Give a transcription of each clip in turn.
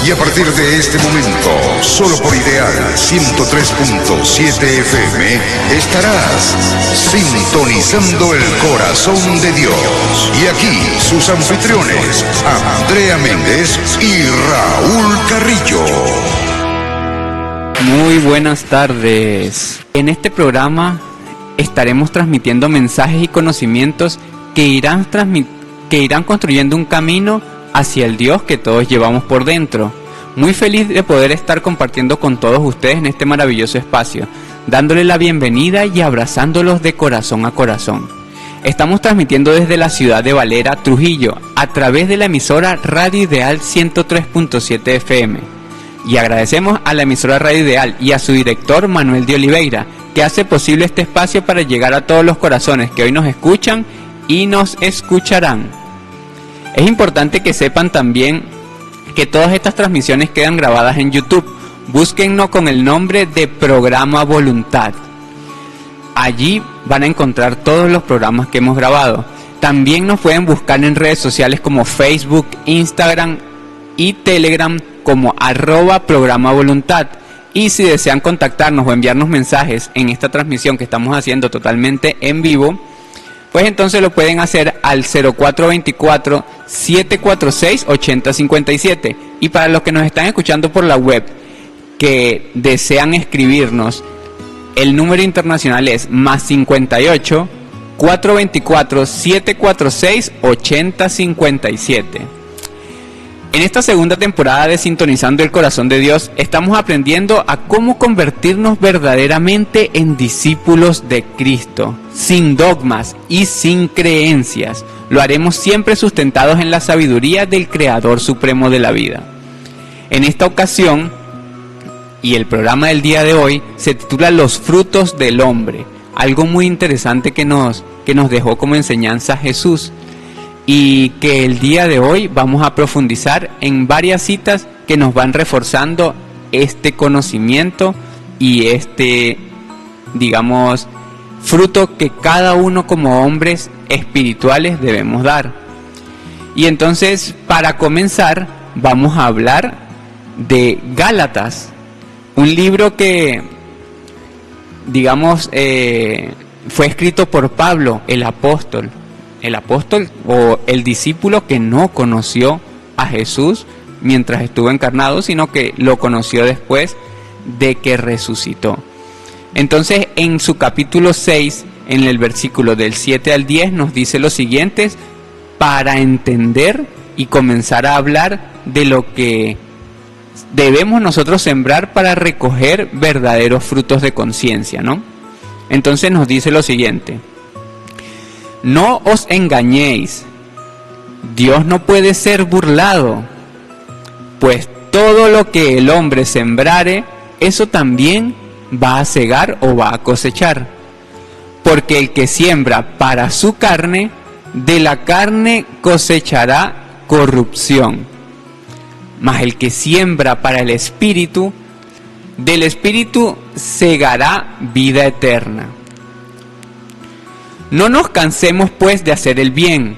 Y a partir de este momento, solo por Ideal 103.7 FM, estarás sintonizando el corazón de Dios. Y aquí sus anfitriones, Andrea Méndez y Raúl Carrillo. Muy buenas tardes. En este programa estaremos transmitiendo mensajes y conocimientos que irán construyendo un camino hacia el Dios que todos llevamos por dentro. Muy feliz de poder estar compartiendo con todos ustedes en este maravilloso espacio, dándole la bienvenida y abrazándolos de corazón a corazón. Estamos transmitiendo desde la ciudad de Valera, Trujillo, a través de la emisora Radio Ideal 103.7 FM. Y agradecemos a la emisora Radio Ideal y a su director Manuel de Oliveira, que hace posible este espacio para llegar a todos los corazones que hoy nos escuchan y nos escucharán. Es importante que sepan también que todas estas transmisiones quedan grabadas en YouTube. Búsquennos con el nombre de Programa Voluntad. Allí van a encontrar todos los programas que hemos grabado. También nos pueden buscar en redes sociales como Facebook, Instagram y Telegram como @Programa Voluntad. Y si desean contactarnos o enviarnos mensajes en esta transmisión que estamos haciendo totalmente en vivo, pues entonces lo pueden hacer al 0424-746-8057. Y para los que nos están escuchando por la web, que desean escribirnos, el número internacional es +58 424 746 8057. En esta segunda temporada de Sintonizando el Corazón de Dios, estamos aprendiendo a cómo convertirnos verdaderamente en discípulos de Cristo, sin dogmas y sin creencias. Lo haremos siempre sustentados en la sabiduría del Creador Supremo de la vida. En esta ocasión, y el programa del día de hoy, se titula Los frutos del hombre, algo muy interesante que nos dejó como enseñanza Jesús. Y que el día de hoy vamos a profundizar en varias citas que nos van reforzando este conocimiento y este, digamos, fruto que cada uno como hombres espirituales debemos dar. Y entonces, para comenzar, vamos a hablar de Gálatas, un libro que, digamos, fue escrito por Pablo, el apóstol o el discípulo que no conoció a Jesús mientras estuvo encarnado, sino que lo conoció después de que resucitó. Entonces, en su capítulo 6, en el versículo del 7 al 10, nos dice lo siguiente, para entender y comenzar a hablar de lo que debemos nosotros sembrar para recoger verdaderos frutos de conciencia, ¿no? Entonces nos dice lo siguiente: no os engañéis, Dios no puede ser burlado, pues todo lo que el hombre sembrare, eso también va a segar o va a cosechar. Porque el que siembra para su carne, de la carne cosechará corrupción. Mas el que siembra para el Espíritu, del Espíritu segará vida eterna. No nos cansemos pues de hacer el bien,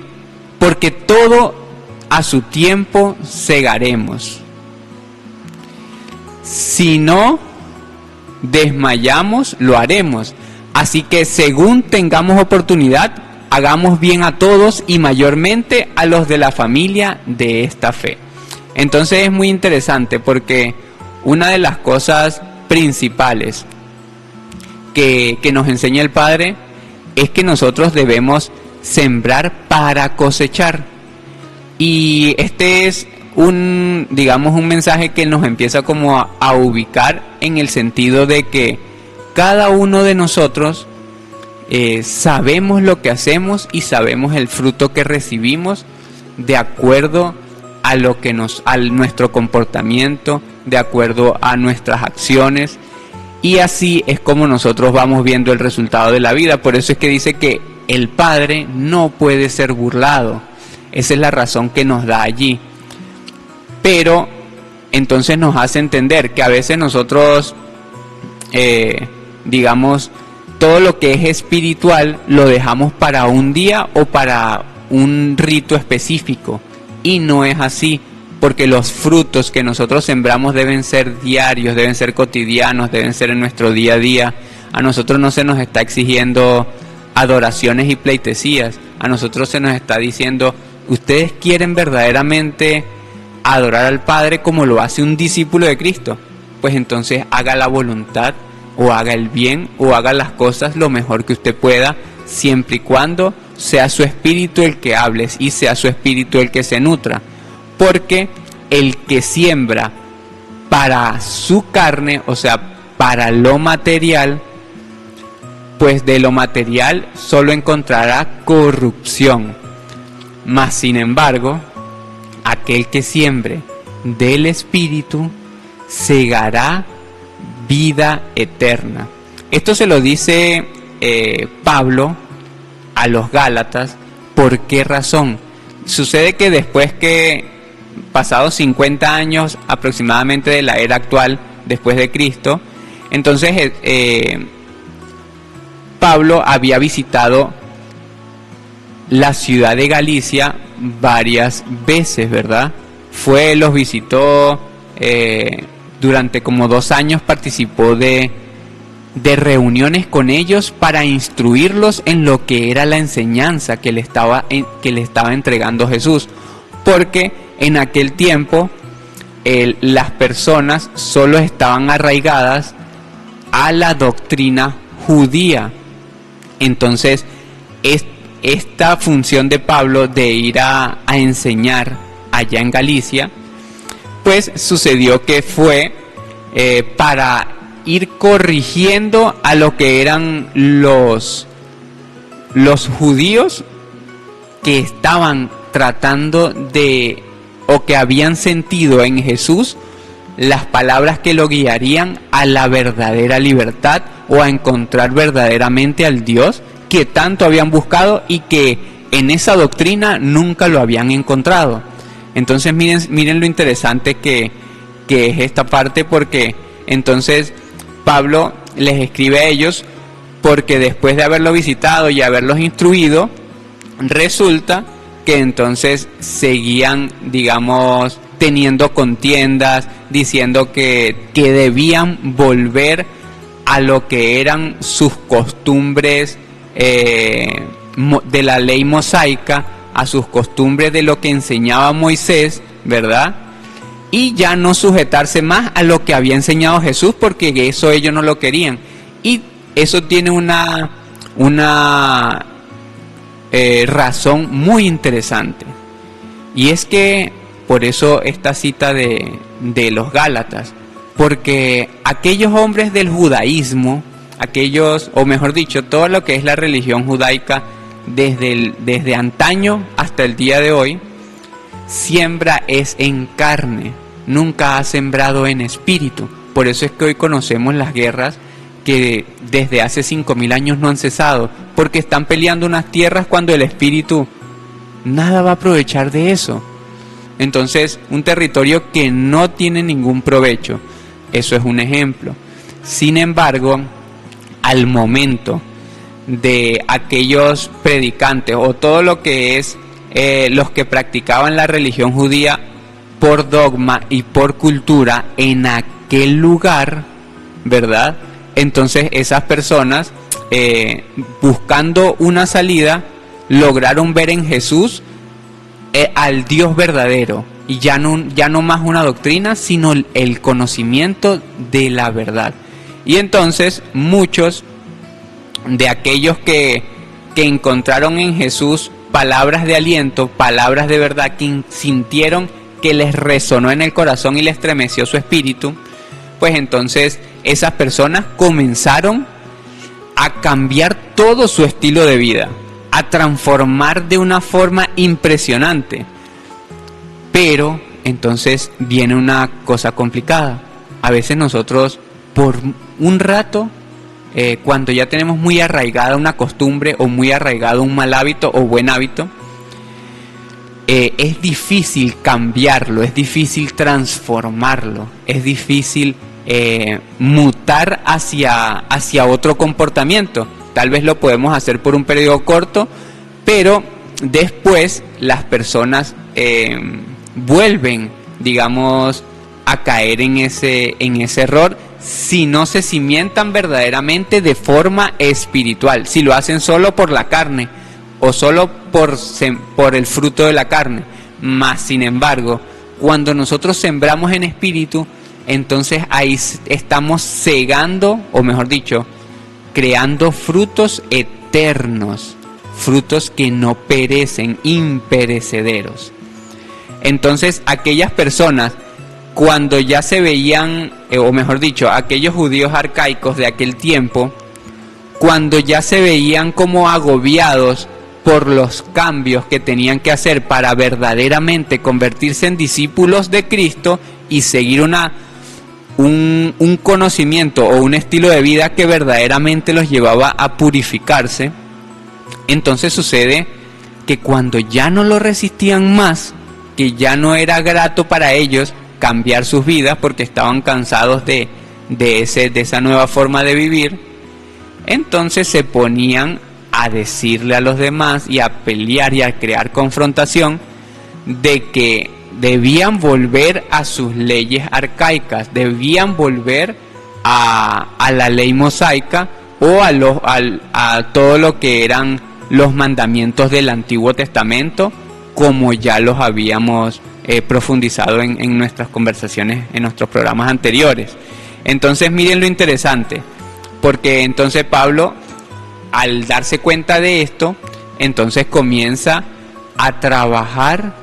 porque todo a su tiempo segaremos. Si no desmayamos, lo haremos. Así que según tengamos oportunidad, hagamos bien a todos y mayormente a los de la familia de esta fe. Entonces es muy interesante porque una de las cosas principales que nos enseña el Padre es que nosotros debemos sembrar para cosechar. Y este es un mensaje que nos empieza como a ubicar en el sentido de que cada uno de nosotros sabemos lo que hacemos y sabemos el fruto que recibimos de acuerdo a nuestro comportamiento, de acuerdo a nuestras acciones. Y así es como nosotros vamos viendo el resultado de la vida. Por eso es que dice que el Padre no puede ser burlado. Esa es la razón que nos da allí. Pero entonces nos hace entender que a veces nosotros, todo lo que es espiritual lo dejamos para un día o para un rito específico. Y no es así. porque los frutos que nosotros sembramos deben ser diarios, deben ser cotidianos, deben ser en nuestro día a día. A nosotros no se nos está exigiendo adoraciones y pleitesías, a nosotros se nos está diciendo, ustedes quieren verdaderamente adorar al Padre como lo hace un discípulo de Cristo, pues entonces haga la voluntad, o haga el bien, o haga las cosas lo mejor que usted pueda, siempre y cuando sea su espíritu el que hable y sea su espíritu el que se nutra, porque el que siembra para su carne, o sea, para lo material, pues de lo material solo encontrará corrupción. Mas sin embargo, aquel que siembre del Espíritu segará vida eterna. Esto se lo dice Pablo a los Gálatas. ¿Por qué razón? Sucede que después que, pasados 50 años aproximadamente de la era actual, después de Cristo, entonces Pablo había visitado la ciudad de Galicia varias veces, ¿verdad? Los visitó, durante como 2 años participó de reuniones con ellos para instruirlos en lo que era la enseñanza que le estaba entregando Jesús, porque en aquel tiempo las personas solo estaban arraigadas a la doctrina judía. Entonces, esta función de Pablo de ir a enseñar allá en Galicia, pues sucedió que fue para ir corrigiendo a lo que eran los judíos que estaban tratando de, o que habían sentido en Jesús las palabras que lo guiarían a la verdadera libertad o a encontrar verdaderamente al Dios que tanto habían buscado y que en esa doctrina nunca lo habían encontrado. Entonces miren lo interesante que es esta parte, porque entonces Pablo les escribe a ellos porque después de haberlo visitado y haberlos instruido, resulta que entonces seguían, digamos, teniendo contiendas, diciendo que debían volver a lo que eran sus costumbres de la ley mosaica, a sus costumbres de lo que enseñaba Moisés, ¿verdad? Y ya no sujetarse más a lo que había enseñado Jesús, porque eso ellos no lo querían. Y eso tiene una razón muy interesante. Y es que, por eso esta cita de los Gálatas, porque aquellos hombres del judaísmo, o mejor dicho, todo lo que es la religión judaica, desde antaño hasta el día de hoy, siembra es en carne, nunca ha sembrado en espíritu. Por eso es que hoy conocemos las guerras que desde hace 5000 años no han cesado, porque están peleando unas tierras cuando el espíritu nada va a aprovechar de eso. Entonces, un territorio que no tiene ningún provecho, eso es un ejemplo. Sin embargo, al momento de aquellos predicantes o todo lo que es los que practicaban la religión judía por dogma y por cultura en aquel lugar, ¿verdad? Entonces esas personas, buscando una salida, lograron ver en Jesús al Dios verdadero, y ya no más una doctrina, sino el conocimiento de la verdad. Y entonces muchos de aquellos que encontraron en Jesús palabras de aliento, palabras de verdad, que sintieron que les resonó en el corazón y les estremeció su espíritu, pues entonces esas personas comenzaron a cambiar todo su estilo de vida, a transformar de una forma impresionante. Pero entonces viene una cosa complicada. A veces nosotros, por un rato, cuando ya tenemos muy arraigada una costumbre o muy arraigado un mal hábito o buen hábito, es difícil cambiarlo, es difícil transformarlo, es difícil mutar hacia otro comportamiento. Tal vez lo podemos hacer por un periodo corto, pero después las personas vuelven digamos, a caer en ese error si no se cimientan verdaderamente de forma espiritual, si lo hacen solo por la carne o solo por el fruto de la carne. Mas, sin embargo, cuando nosotros sembramos en espíritu, entonces ahí estamos cegando, o mejor dicho, creando frutos eternos, frutos que no perecen, imperecederos. Entonces, aquellas personas, cuando ya se veían, o mejor dicho, aquellos judíos arcaicos de aquel tiempo, cuando ya se veían como agobiados por los cambios que tenían que hacer para verdaderamente convertirse en discípulos de Cristo y seguir un conocimiento o un estilo de vida que verdaderamente los llevaba a purificarse, entonces sucede que cuando ya no lo resistían más, que ya no era grato para ellos cambiar sus vidas porque estaban cansados de esa nueva forma de vivir, entonces se ponían a decirle a los demás y a pelear y a crear confrontación de que debían volver a sus leyes arcaicas, debían volver a la ley mosaica o a todo lo que eran los mandamientos del Antiguo Testamento, como ya los habíamos profundizado en nuestras conversaciones, en nuestros programas anteriores. Entonces miren lo interesante, porque entonces Pablo, al darse cuenta de esto, entonces comienza a trabajar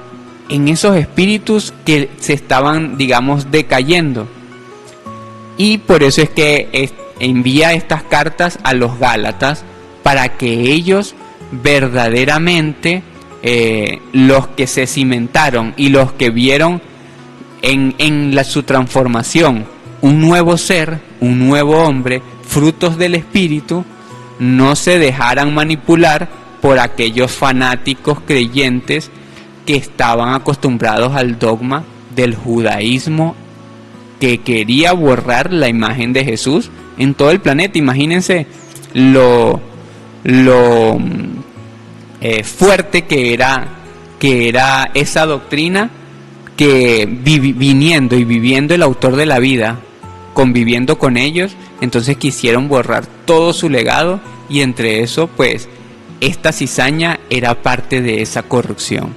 en esos espíritus que se estaban, digamos, decayendo. Y por eso es que envía estas cartas a los Gálatas, para que ellos verdaderamente, los que se cimentaron y los que vieron en su transformación un nuevo ser, un nuevo hombre, frutos del espíritu, no se dejaran manipular por aquellos fanáticos creyentes que estaban acostumbrados al dogma del judaísmo, que quería borrar la imagen de Jesús en todo el planeta. Imagínense lo fuerte que era esa doctrina, que viniendo y viviendo el autor de la vida, conviviendo con ellos, entonces quisieron borrar todo su legado, y entre eso, pues, esta cizaña era parte de esa corrupción.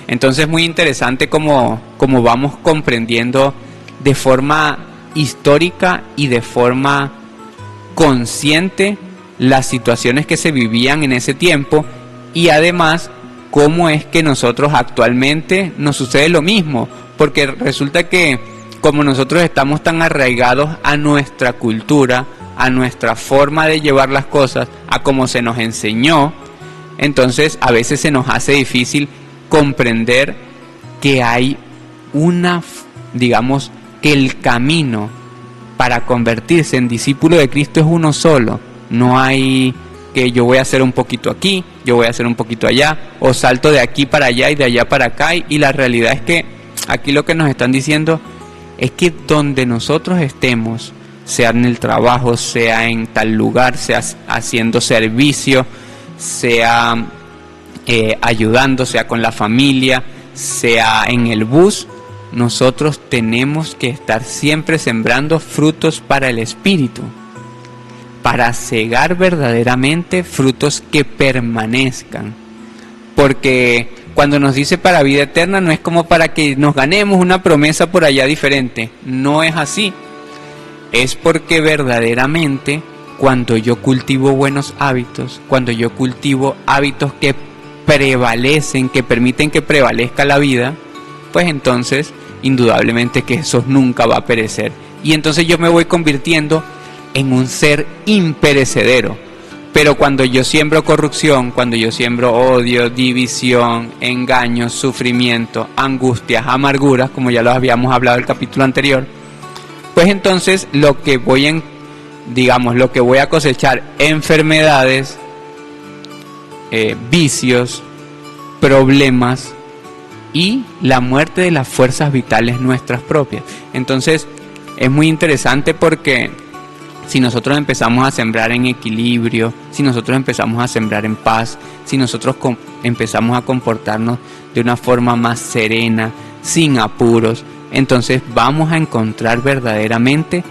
Entonces, muy interesante como vamos comprendiendo de forma histórica y de forma consciente las situaciones que se vivían en ese tiempo, y además cómo es que nosotros actualmente nos sucede lo mismo, porque resulta que como nosotros estamos tan arraigados a nuestra cultura, a nuestra forma de llevar las cosas, a cómo se nos enseñó, entonces a veces se nos hace difícil comprender que hay digamos, que el camino para convertirse en discípulo de Cristo es uno solo. No hay que yo voy a hacer un poquito aquí, yo voy a hacer un poquito allá, o salto de aquí para allá y de allá para acá, y la realidad es que aquí lo que nos están diciendo es que donde nosotros estemos, sea en el trabajo, sea en tal lugar, sea haciendo servicio, sea ayudando, sea con la familia, sea en el bus, nosotros tenemos que estar siempre sembrando frutos para el Espíritu, para cegar verdaderamente frutos que permanezcan. Porque cuando nos dice para vida eterna, no es como para que nos ganemos una promesa por allá diferente. No es así. Es porque verdaderamente cuando yo cultivo buenos hábitos, cuando yo cultivo hábitos que prevalecen, que permiten que prevalezca la vida, pues entonces indudablemente que eso nunca va a perecer. Y entonces yo me voy convirtiendo en un ser imperecedero. Pero cuando yo siembro corrupción, cuando yo siembro odio, división, engaños, sufrimiento, angustias, amarguras, como ya lo habíamos hablado en el capítulo anterior, pues entonces lo que voy a cosechar, enfermedades, vicios, problemas y la muerte de las fuerzas vitales nuestras propias. Entonces es muy interesante, porque si nosotros empezamos a sembrar en equilibrio, si nosotros empezamos a sembrar en paz, si nosotros empezamos a comportarnos de una forma más serena, sin apuros, entonces vamos a encontrar verdaderamente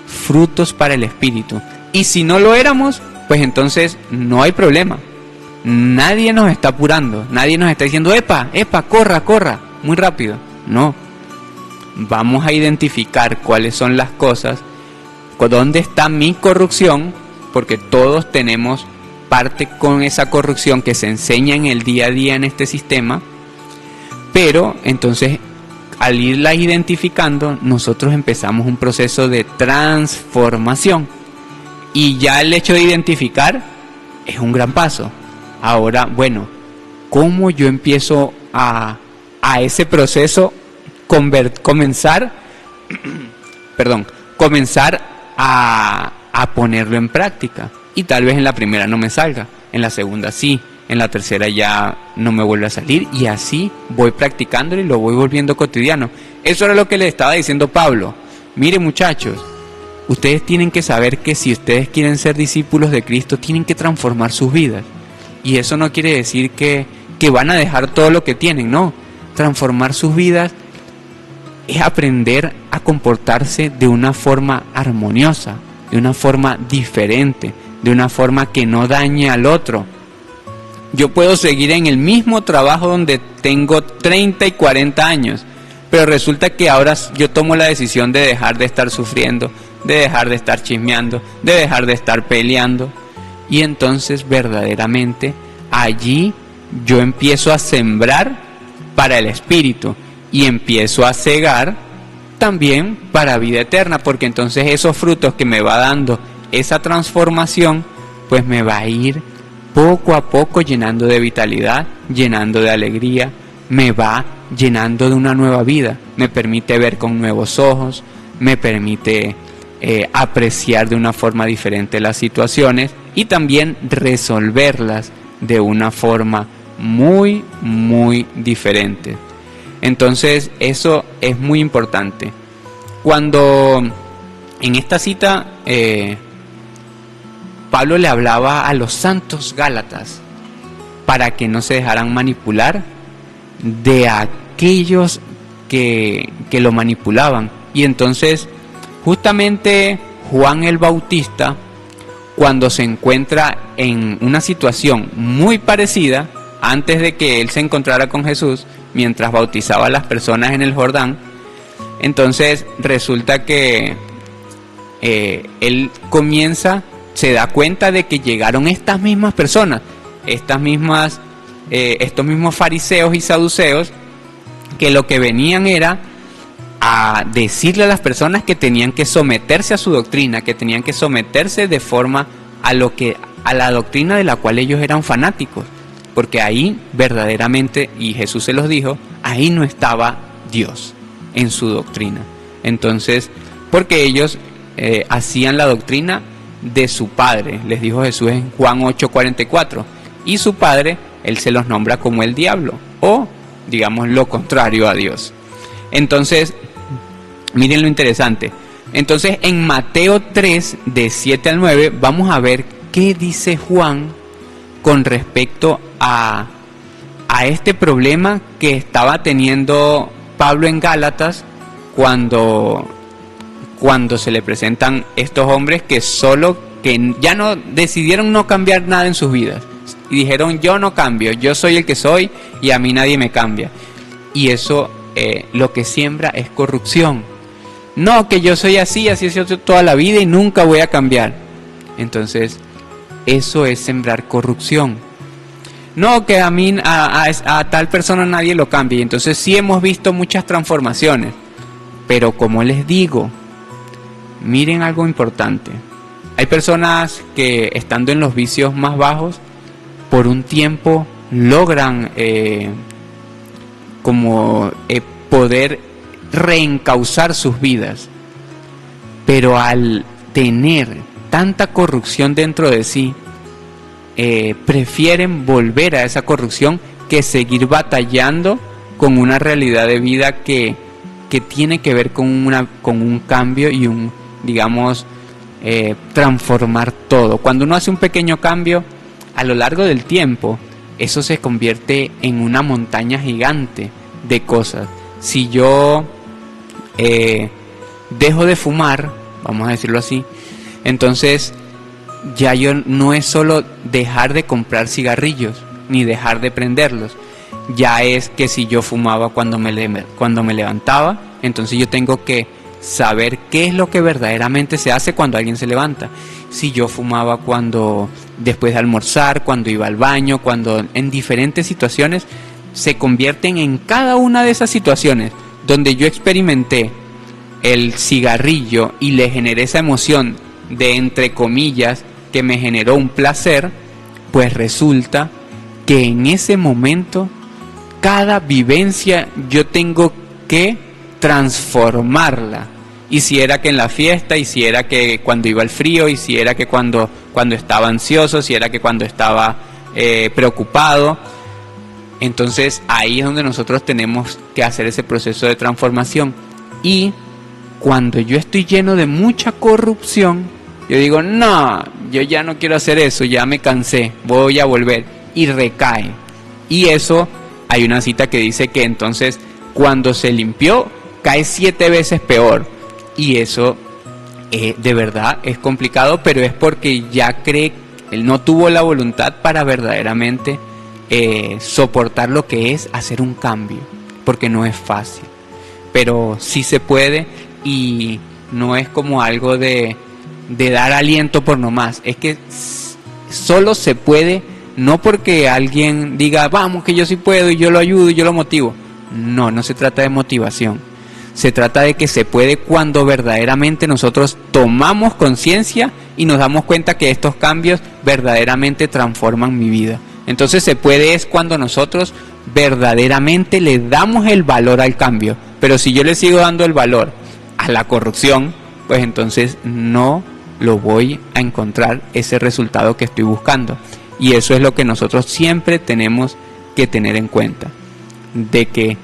frutos para el Espíritu. Y si no lo éramos, pues entonces no hay problema. Nadie nos está apurando, nadie nos está diciendo, epa, corra, muy rápido. No, vamos a identificar cuáles son las cosas, dónde está mi corrupción, porque todos tenemos parte con esa corrupción que se enseña en el día a día en este sistema, pero entonces al irlas identificando, nosotros empezamos un proceso de transformación. Y ya el hecho de identificar es un gran paso. Ahora, bueno, ¿cómo yo empiezo a ese proceso comenzar a ponerlo en práctica? Y tal vez en la primera no me salga, en la segunda sí, en la tercera ya no me vuelve a salir, y así voy practicándolo y lo voy volviendo cotidiano. Eso era lo que le estaba diciendo Pablo. Miren, muchachos, ustedes tienen que saber que si ustedes quieren ser discípulos de Cristo, tienen que transformar sus vidas. Y eso no quiere decir que van a dejar todo lo que tienen, no. Transformar sus vidas es aprender a comportarse de una forma armoniosa, de una forma diferente, de una forma que no dañe al otro. Yo puedo seguir en el mismo trabajo donde tengo 30 y 40 años, pero resulta que ahora yo tomo la decisión de dejar de estar sufriendo, de dejar de estar chismeando, de dejar de estar peleando. Y entonces verdaderamente allí yo empiezo a sembrar para el Espíritu y empiezo a cegar también para vida eterna, porque entonces esos frutos que me va dando esa transformación, pues me va a ir poco a poco llenando de vitalidad, llenando de alegría, me va llenando de una nueva vida, me permite ver con nuevos ojos, me permite apreciar de una forma diferente las situaciones y también resolverlas de una forma muy, muy diferente. Entonces eso es muy importante. Cuando en esta cita Pablo le hablaba a los santos gálatas para que no se dejaran manipular de aquellos que lo manipulaban. Y entonces justamente Juan el Bautista, cuando se encuentra en una situación muy parecida, antes de que él se encontrara con Jesús, mientras bautizaba a las personas en el Jordán, entonces resulta que él se da cuenta de que llegaron estas mismas personas, estos mismos fariseos y saduceos, que lo que venían era a decirle a las personas que tenían que someterse a su doctrina, que tenían que someterse de forma a la doctrina de la cual ellos eran fanáticos, porque ahí verdaderamente, y Jesús se los dijo, ahí no estaba Dios en su doctrina. Entonces, porque ellos hacían la doctrina de su padre, les dijo Jesús en Juan 8:44, y su padre, él se los nombra como el diablo, o digamos lo contrario a Dios. Entonces, miren lo interesante. Entonces, en Mateo 3, de 7 al 9, vamos a ver qué dice Juan con respecto a este problema que estaba teniendo Pablo en Gálatas cuando se le presentan estos hombres que ya no decidieron no cambiar nada en sus vidas y dijeron: yo no cambio, yo soy el que soy y a mí nadie me cambia. Y eso lo que siembra es corrupción. No, que yo soy así he sido toda la vida y nunca voy a cambiar. Entonces eso es sembrar corrupción. No, que a mí a tal persona nadie lo cambia. Entonces sí hemos visto muchas transformaciones, pero como les digo, miren algo importante. Hay personas que estando en los vicios más bajos, por un tiempo logran poder reencauzar sus vidas, pero al tener tanta corrupción dentro de sí, prefieren volver a esa corrupción que seguir batallando con una realidad de vida que tiene que ver con un cambio y transformar todo. Cuando uno hace un pequeño cambio, a lo largo del tiempo, eso se convierte en una montaña gigante de cosas. si yo dejo de fumar, vamos a decirlo así, entonces ya yo no es solo dejar de comprar cigarrillos ni dejar de prenderlos, ya es que si yo fumaba cuando me levantaba, entonces yo tengo que saber qué es lo que verdaderamente se hace cuando alguien se levanta. Si yo fumaba después de almorzar, cuando iba al baño, cuando en diferentes situaciones, se convierten en cada una de esas situaciones donde yo experimenté el cigarrillo y le generé esa emoción de, entre comillas, que me generó un placer, pues resulta que en ese momento cada vivencia yo tengo que transformarla. Y si era que en la fiesta, y si era que cuando iba al frío, y si era que cuando estaba ansioso, si era que cuando estaba preocupado. Entonces ahí es donde nosotros tenemos que hacer ese proceso de transformación. Y cuando yo estoy lleno de mucha corrupción, yo digo, no, yo ya no quiero hacer eso, ya me cansé, voy a volver. Y recae. Y eso, hay una cita que dice que entonces cuando se limpió, cae 7 veces peor. Y eso de verdad es complicado, pero es porque ya cree, él no tuvo la voluntad para verdaderamente soportar lo que es hacer un cambio, porque no es fácil, pero sí se puede, y no es como algo de dar aliento por nomás, es que solo se puede, no porque alguien diga, vamos que yo sí puedo y yo lo ayudo y yo lo motivo. No se trata de motivación. Se trata de que se puede cuando verdaderamente nosotros tomamos conciencia y nos damos cuenta que estos cambios verdaderamente transforman mi vida. Entonces se puede es cuando nosotros verdaderamente le damos el valor al cambio. Pero si yo le sigo dando el valor a la corrupción, pues entonces no lo voy a encontrar ese resultado que estoy buscando. Y eso es lo que nosotros siempre tenemos que tener en cuenta, de que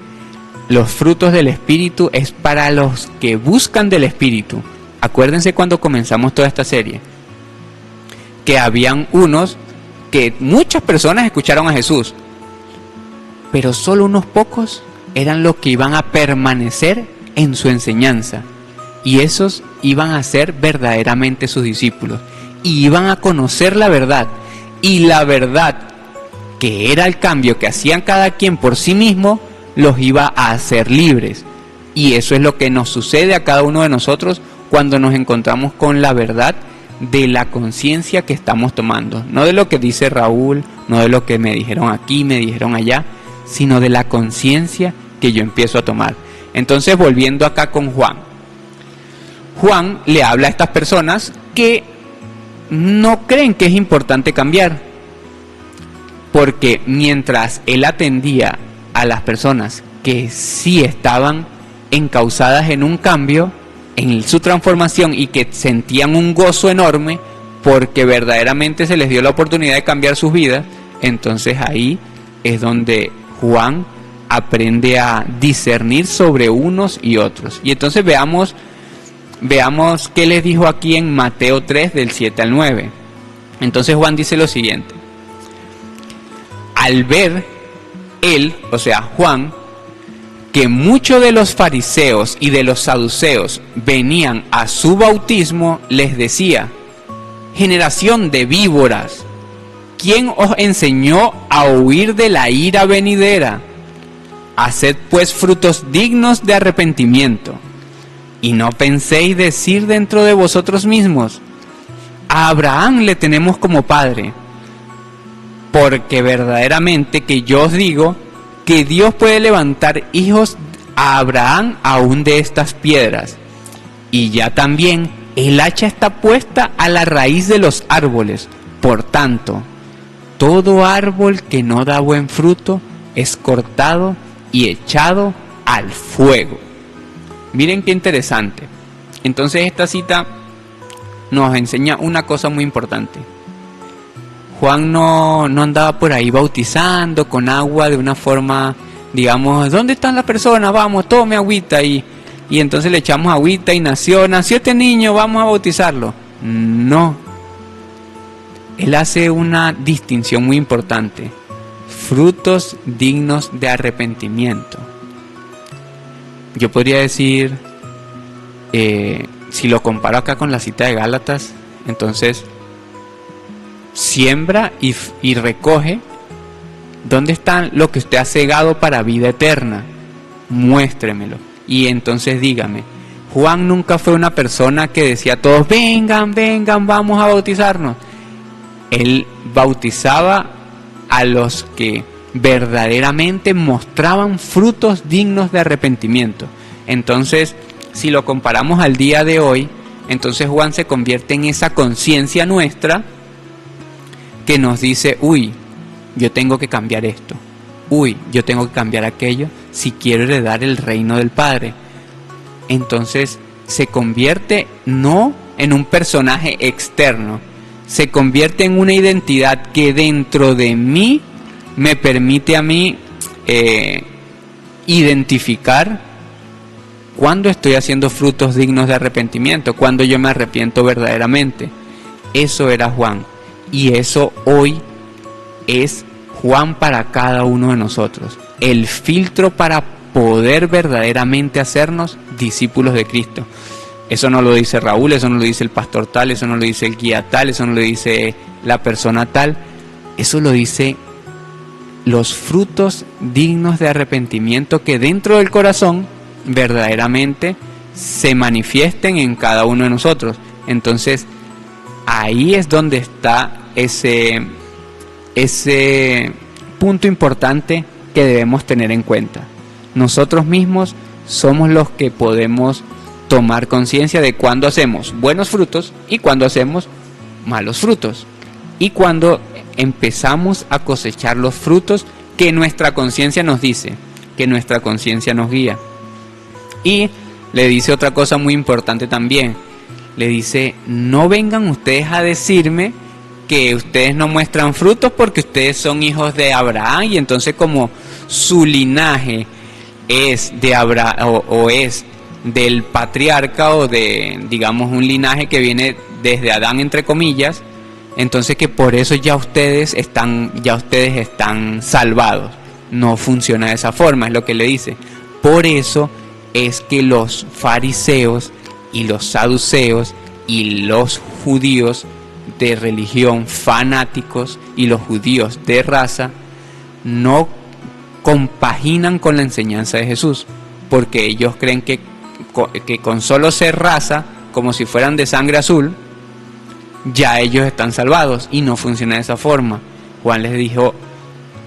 los frutos del Espíritu es para los que buscan del Espíritu. Acuérdense cuando comenzamos toda esta serie, que habían unos que muchas personas escucharon a Jesús, pero solo unos pocos eran los que iban a permanecer en su enseñanza. Y esos iban a ser verdaderamente sus discípulos. Y iban a conocer la verdad. Y la verdad, que era el cambio que hacían cada quien por sí mismo, los iba a hacer libres. Y eso es lo que nos sucede a cada uno de nosotros cuando nos encontramos con la verdad de la conciencia que estamos tomando. No de lo que dice Raúl, no de lo que me dijeron aquí, me dijeron allá, sino de la conciencia que yo empiezo a tomar. Entonces, volviendo acá con Juan. Juan le habla a estas personas que no creen que es importante cambiar, porque mientras él atendía a las personas que sí estaban encausadas en un cambio, en su transformación, y que sentían un gozo enorme porque verdaderamente se les dio la oportunidad de cambiar sus vidas, entonces ahí es donde Juan aprende a discernir sobre unos y otros. Y entonces veamos qué les dijo aquí en Mateo 3 del 7 al 9. Entonces Juan dice lo siguiente: al ver él, o sea Juan, que muchos de los fariseos y de los saduceos venían a su bautismo, les decía: generación de víboras, ¿quién os enseñó a huir de la ira venidera? Haced pues frutos dignos de arrepentimiento. Y no penséis decir dentro de vosotros mismos: a Abraham le tenemos como padre. Porque verdaderamente que yo os digo que Dios puede levantar hijos a Abraham aún de estas piedras. Y ya también el hacha está puesta a la raíz de los árboles. Por tanto, todo árbol que no da buen fruto es cortado y echado al fuego. Miren qué interesante. Entonces esta cita nos enseña una cosa muy importante. Juan no andaba por ahí bautizando con agua de una forma, digamos, ¿dónde están las personas? Vamos, tome agüita, y entonces le echamos agüita y nació este niño, vamos a bautizarlo. No. Él hace una distinción muy importante: frutos dignos de arrepentimiento. yo podría decir, si lo comparo acá con la cita de Gálatas, entonces siembra y recoge. ¿Dónde está lo que usted ha cegado para vida eterna? Muéstremelo. Y entonces dígame, Juan nunca fue una persona que decía a todos, vengan, vengan, vamos a bautizarnos. Él bautizaba a los que verdaderamente mostraban frutos dignos de arrepentimiento. Entonces, si lo comparamos al día de hoy, entonces Juan se convierte en esa conciencia nuestra que nos dice, uy, yo tengo que cambiar esto, uy, yo tengo que cambiar aquello si quiero heredar el reino del Padre. Entonces se convierte no en un personaje externo, se convierte en una identidad que dentro de mí me permite a mí identificar cuando estoy haciendo frutos dignos de arrepentimiento, cuando yo me arrepiento verdaderamente. Eso era Juan, y eso hoy es Juan para cada uno de nosotros, el filtro para poder verdaderamente hacernos discípulos de Cristo. Eso no lo dice Raúl, eso no lo dice el pastor tal, eso no lo dice el guía tal, eso no lo dice la persona tal, eso lo dice los frutos dignos de arrepentimiento que dentro del corazón verdaderamente se manifiesten en cada uno de nosotros. Entonces ahí es donde está ese punto importante que debemos tener en cuenta. Nosotros mismos somos los que podemos tomar conciencia de cuando hacemos buenos frutos y cuando hacemos malos frutos, y cuando empezamos a cosechar los frutos que nuestra conciencia nos dice, que nuestra conciencia nos guía. Y le dice otra cosa muy importante también, le dice, no vengan ustedes a decirme que ustedes no muestran frutos porque ustedes son hijos de Abraham, y entonces como su linaje es de Abraham o es del patriarca, o de, digamos, un linaje que viene desde Adán, entre comillas, entonces que por eso ya ustedes están salvados. No funciona de esa forma, es lo que le dice. Por eso es que los fariseos y los saduceos y los judíos de religión fanáticos y los judíos de raza no compaginan con la enseñanza de Jesús, porque ellos creen que con solo ser raza, como si fueran de sangre azul, ya ellos están salvados, y no funciona de esa forma. Juan les dijo,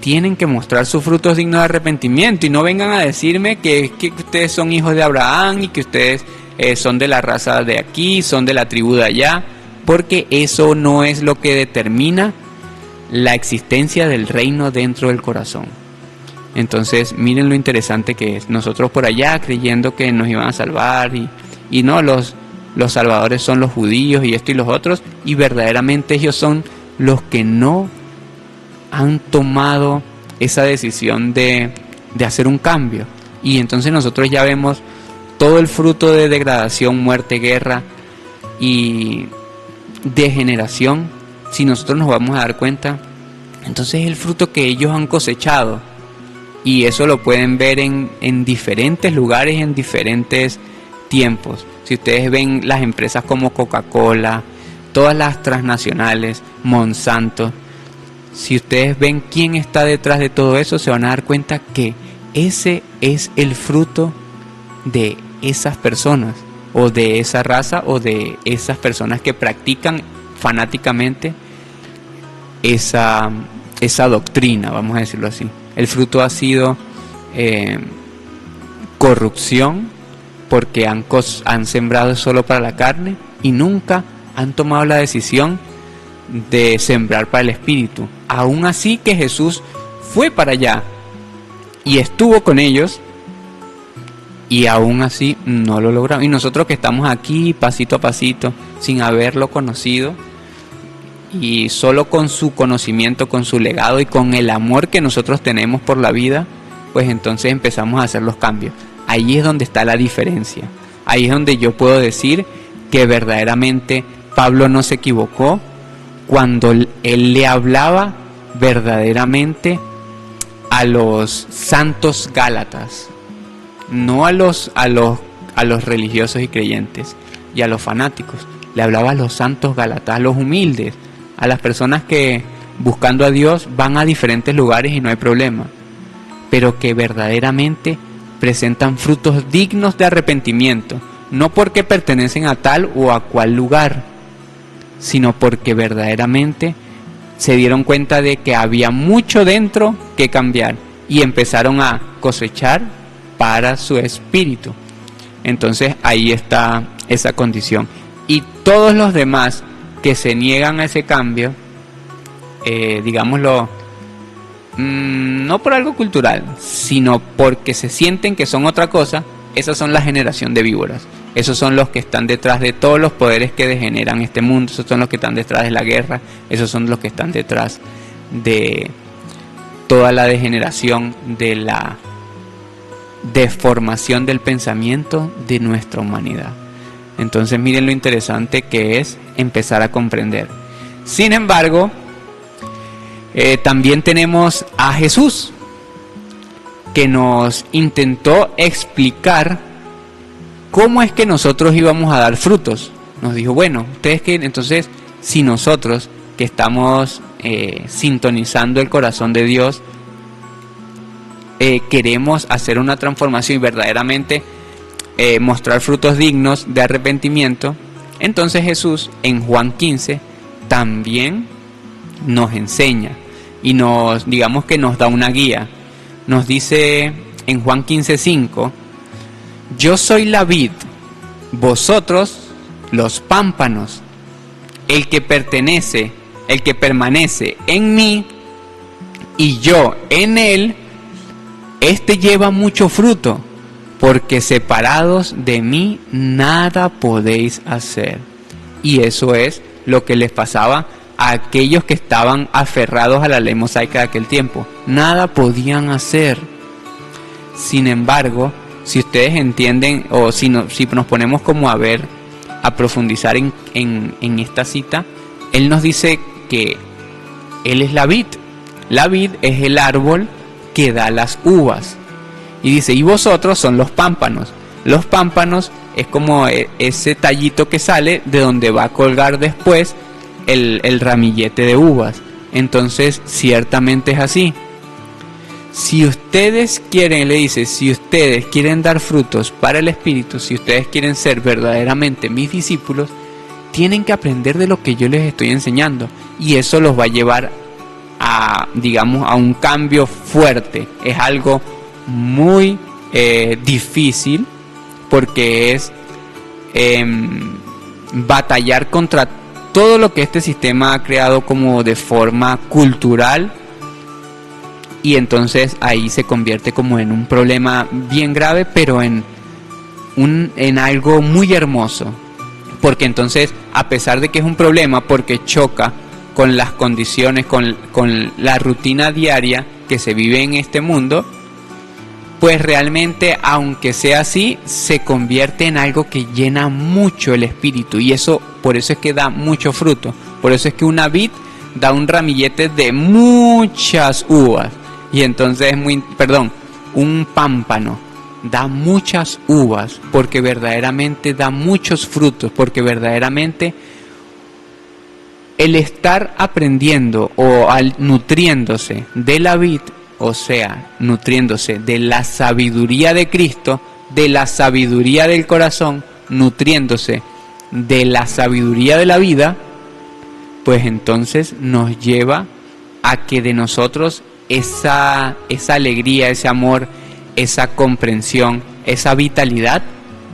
tienen que mostrar sus frutos dignos de arrepentimiento, y no vengan a decirme que ustedes son hijos de Abraham y que ustedes son de la raza de aquí, son de la tribu de allá, porque eso no es lo que determina la existencia del reino dentro del corazón. Entonces miren lo interesante que es, nosotros por allá creyendo que nos iban a salvar, y no, los salvadores son los judíos y esto y los otros, y verdaderamente ellos son los que no han tomado esa decisión de hacer un cambio. Y entonces nosotros ya vemos todo el fruto de degradación, muerte, guerra y degeneración. Si nosotros nos vamos a dar cuenta, entonces es el fruto que ellos han cosechado, y eso lo pueden ver en diferentes lugares, en diferentes tiempos. Si ustedes ven las empresas como Coca-Cola, todas las transnacionales, Monsanto, si ustedes ven quién está detrás de todo eso, se van a dar cuenta que ese es el fruto de esas personas, o de esa raza, o de esas personas que practican fanáticamente esa doctrina, vamos a decirlo así. El fruto ha sido corrupción, porque han sembrado solo para la carne y nunca han tomado la decisión de sembrar para el espíritu. Aún así que Jesús fue para allá y estuvo con ellos, y aún así no lo lograron. Y nosotros que estamos aquí pasito a pasito, sin haberlo conocido, y solo con su conocimiento, con su legado y con el amor que nosotros tenemos por la vida, pues entonces empezamos a hacer los cambios. Ahí es donde está la diferencia. Ahí es donde yo puedo decir que verdaderamente Pablo no se equivocó cuando él le hablaba verdaderamente a los santos Gálatas. no a los religiosos y creyentes y a los fanáticos. Le hablaba a los santos Gálatas, a los humildes, a las personas que buscando a Dios van a diferentes lugares y no hay problema, pero que verdaderamente presentan frutos dignos de arrepentimiento, no porque pertenecen a tal o a cual lugar, sino porque verdaderamente se dieron cuenta de que había mucho dentro que cambiar y empezaron a cosechar para su espíritu. Entonces ahí está esa condición. Y todos los demás que se niegan a ese cambio, digámoslo, no por algo cultural, sino porque se sienten que son otra cosa, esas son la generación de víboras. Esos son los que están detrás de todos los poderes que degeneran este mundo. Esos son los que están detrás de la guerra. Esos son los que están detrás de toda la degeneración, de la deformación del pensamiento de nuestra humanidad. Entonces miren lo interesante que es empezar a comprender. Sin embargo, también tenemos a Jesús, que nos intentó explicar cómo es que nosotros íbamos a dar frutos. Nos dijo, bueno, ustedes que entonces, si nosotros que estamos sintonizando el corazón de Dios, queremos hacer una transformación y verdaderamente mostrar frutos dignos de arrepentimiento, entonces Jesús en Juan 15 también nos enseña y digamos que nos da una guía. Nos dice en Juan 15:5, yo soy la vid, vosotros los pámpanos. El que permanece en mí y yo en él, este lleva mucho fruto, porque separados de mí nada podéis hacer. Y eso es lo que les pasaba a aquellos que estaban aferrados a la ley mosaica de aquel tiempo. Nada podían hacer. Sin embargo, si ustedes entienden, o si nos ponemos como a profundizar en esta cita, Él nos dice que Él es la vid. La vid es el árbol que da las uvas. Y dice, y vosotros son los pámpanos. Los pámpanos es como ese tallito que sale de donde va a colgar después el ramillete de uvas. Entonces, ciertamente es así. Si ustedes quieren, le dice, si ustedes quieren dar frutos para el Espíritu, si ustedes quieren ser verdaderamente mis discípulos, tienen que aprender de lo que yo les estoy enseñando. Y eso los va a llevar a, digamos, a un cambio fuerte. Es algo muy difícil, porque es batallar contra todo lo que este sistema ha creado como de forma cultural, y entonces ahí se convierte como en un problema bien grave, pero en algo muy hermoso, porque entonces, a pesar de que es un problema, porque choca con las condiciones, con la rutina diaria que se vive en este mundo, pues realmente, aunque sea así, se convierte en algo que llena mucho el espíritu, y eso, por eso es que da mucho fruto. Por eso es que una vid da un ramillete de muchas uvas, y entonces un pámpano da muchas uvas, porque verdaderamente da muchos frutos, porque verdaderamente el estar aprendiendo o nutriéndose de la vid, o sea, nutriéndose de la sabiduría de Cristo, de la sabiduría del corazón, nutriéndose de la sabiduría de la vida, pues entonces nos lleva a que de nosotros esa alegría, ese amor, esa comprensión, esa vitalidad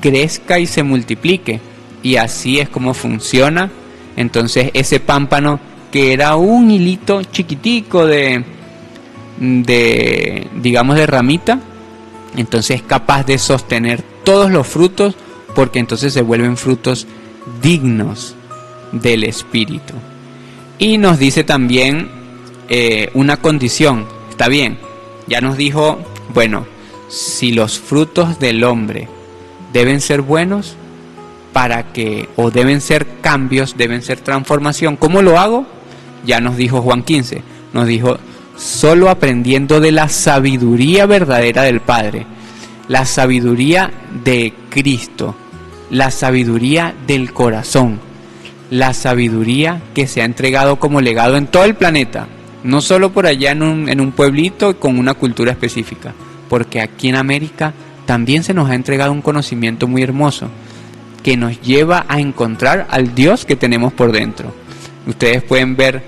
crezca y se multiplique. Y así es como funciona. Entonces ese pámpano, que era un hilito chiquitico de digamos de ramita, entonces es capaz de sostener todos los frutos, porque entonces se vuelven frutos dignos del Espíritu. Y nos dice también una condición. Está bien, ya nos dijo, bueno, si los frutos del hombre deben ser buenos, o deben ser cambios, deben ser transformación, ¿cómo lo hago? Ya nos dijo Juan 15, nos dijo, solo aprendiendo de la sabiduría verdadera del Padre. la sabiduría de Cristo, la sabiduría del corazón, la sabiduría que se ha entregado como legado en todo el planeta, no solo por allá en un pueblito con una cultura específica, porque aquí en América también se nos ha entregado un conocimiento muy hermoso que nos lleva a encontrar al Dios que tenemos por dentro. Ustedes pueden ver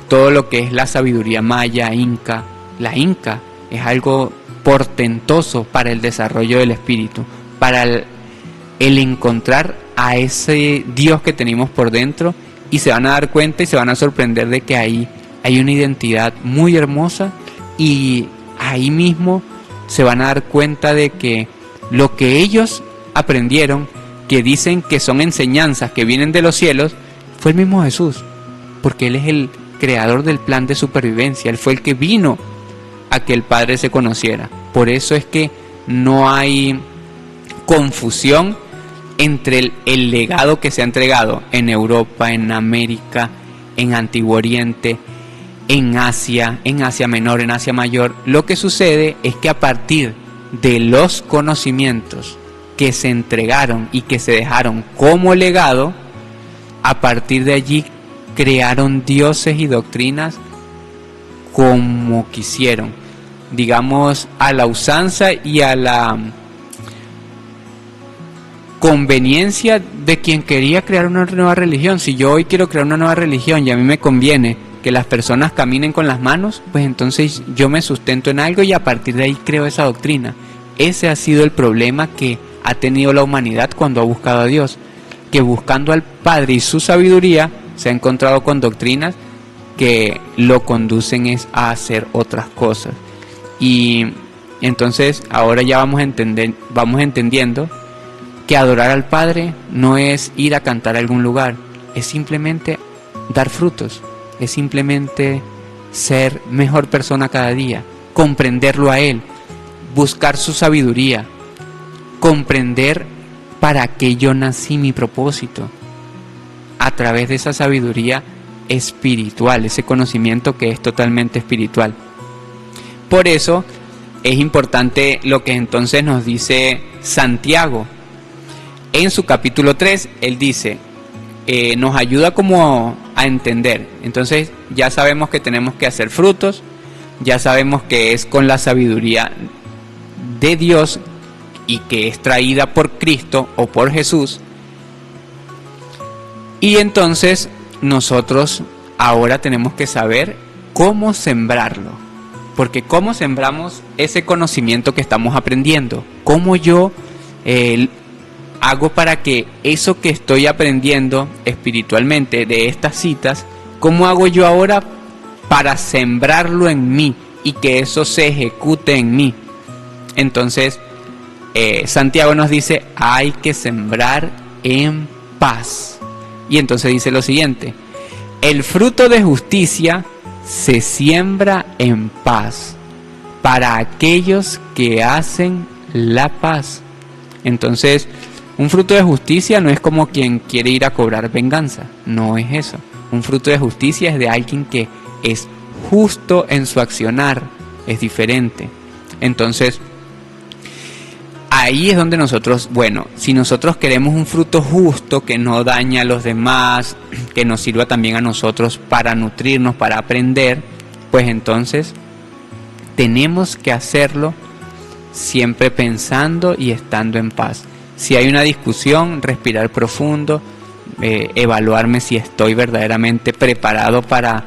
todo lo que es la sabiduría maya, inca. La inca es algo portentoso para el desarrollo del espíritu, para el encontrar a ese Dios que tenemos por dentro, y se van a dar cuenta y se van a sorprender de que ahí hay una identidad muy hermosa, y ahí mismo se van a dar cuenta de que lo que ellos aprendieron, que dicen que son enseñanzas que vienen de los cielos, fue el mismo Jesús, porque Él es el creador del plan de supervivencia. Él fue el que vino a que el Padre se conociera. Por eso es que no hay confusión entre el legado que se ha entregado en Europa, en América, en Antiguo Oriente, en Asia Menor, en Asia Mayor. Lo que sucede es que a partir de los conocimientos que se entregaron y que se dejaron como legado, a partir de allí crearon dioses y doctrinas como quisieron, digamos, a la usanza y a la conveniencia de quien quería crear una nueva religión. Si yo hoy quiero crear una nueva religión y a mí me conviene que las personas caminen con las manos, pues entonces yo me sustento en algo y a partir de ahí creo esa doctrina. Ese ha sido el problema que ha tenido la humanidad cuando ha buscado a Dios, que buscando al Padre y su sabiduría se ha encontrado con doctrinas que lo conducen es a hacer otras cosas. Y entonces ahora ya vamos entendiendo que adorar al Padre no es ir a cantar a algún lugar, es simplemente dar frutos, es simplemente ser mejor persona cada día, comprenderlo a Él, buscar su sabiduría, comprender para qué yo nací, mi propósito, a través de esa sabiduría espiritual, ese conocimiento que es totalmente espiritual. Por eso es importante lo que entonces nos dice Santiago. En su capítulo 3, él dice, nos ayuda como a entender. Entonces ya sabemos que tenemos que hacer frutos, ya sabemos que es con la sabiduría de Dios y que es traída por Cristo o por Jesús. Y entonces nosotros ahora tenemos que saber cómo sembrarlo, porque cómo sembramos ese conocimiento que estamos aprendiendo, cómo yo hago para que eso que estoy aprendiendo espiritualmente de estas citas, cómo hago yo ahora para sembrarlo en mí y que eso se ejecute en mí. Entonces Santiago nos dice, hay que sembrar en paz. Y entonces dice lo siguiente: el fruto de justicia se siembra en paz para aquellos que hacen la paz. Entonces, un fruto de justicia no es como quien quiere ir a cobrar venganza, no es eso. Un fruto de justicia es de alguien que es justo en su accionar, es diferente. Entonces, ahí es donde nosotros, si nosotros queremos un fruto justo que no daña a los demás, que nos sirva también a nosotros para nutrirnos, para aprender, pues entonces tenemos que hacerlo siempre pensando y estando en paz. Si hay una discusión, respirar profundo, evaluarme si estoy verdaderamente preparado para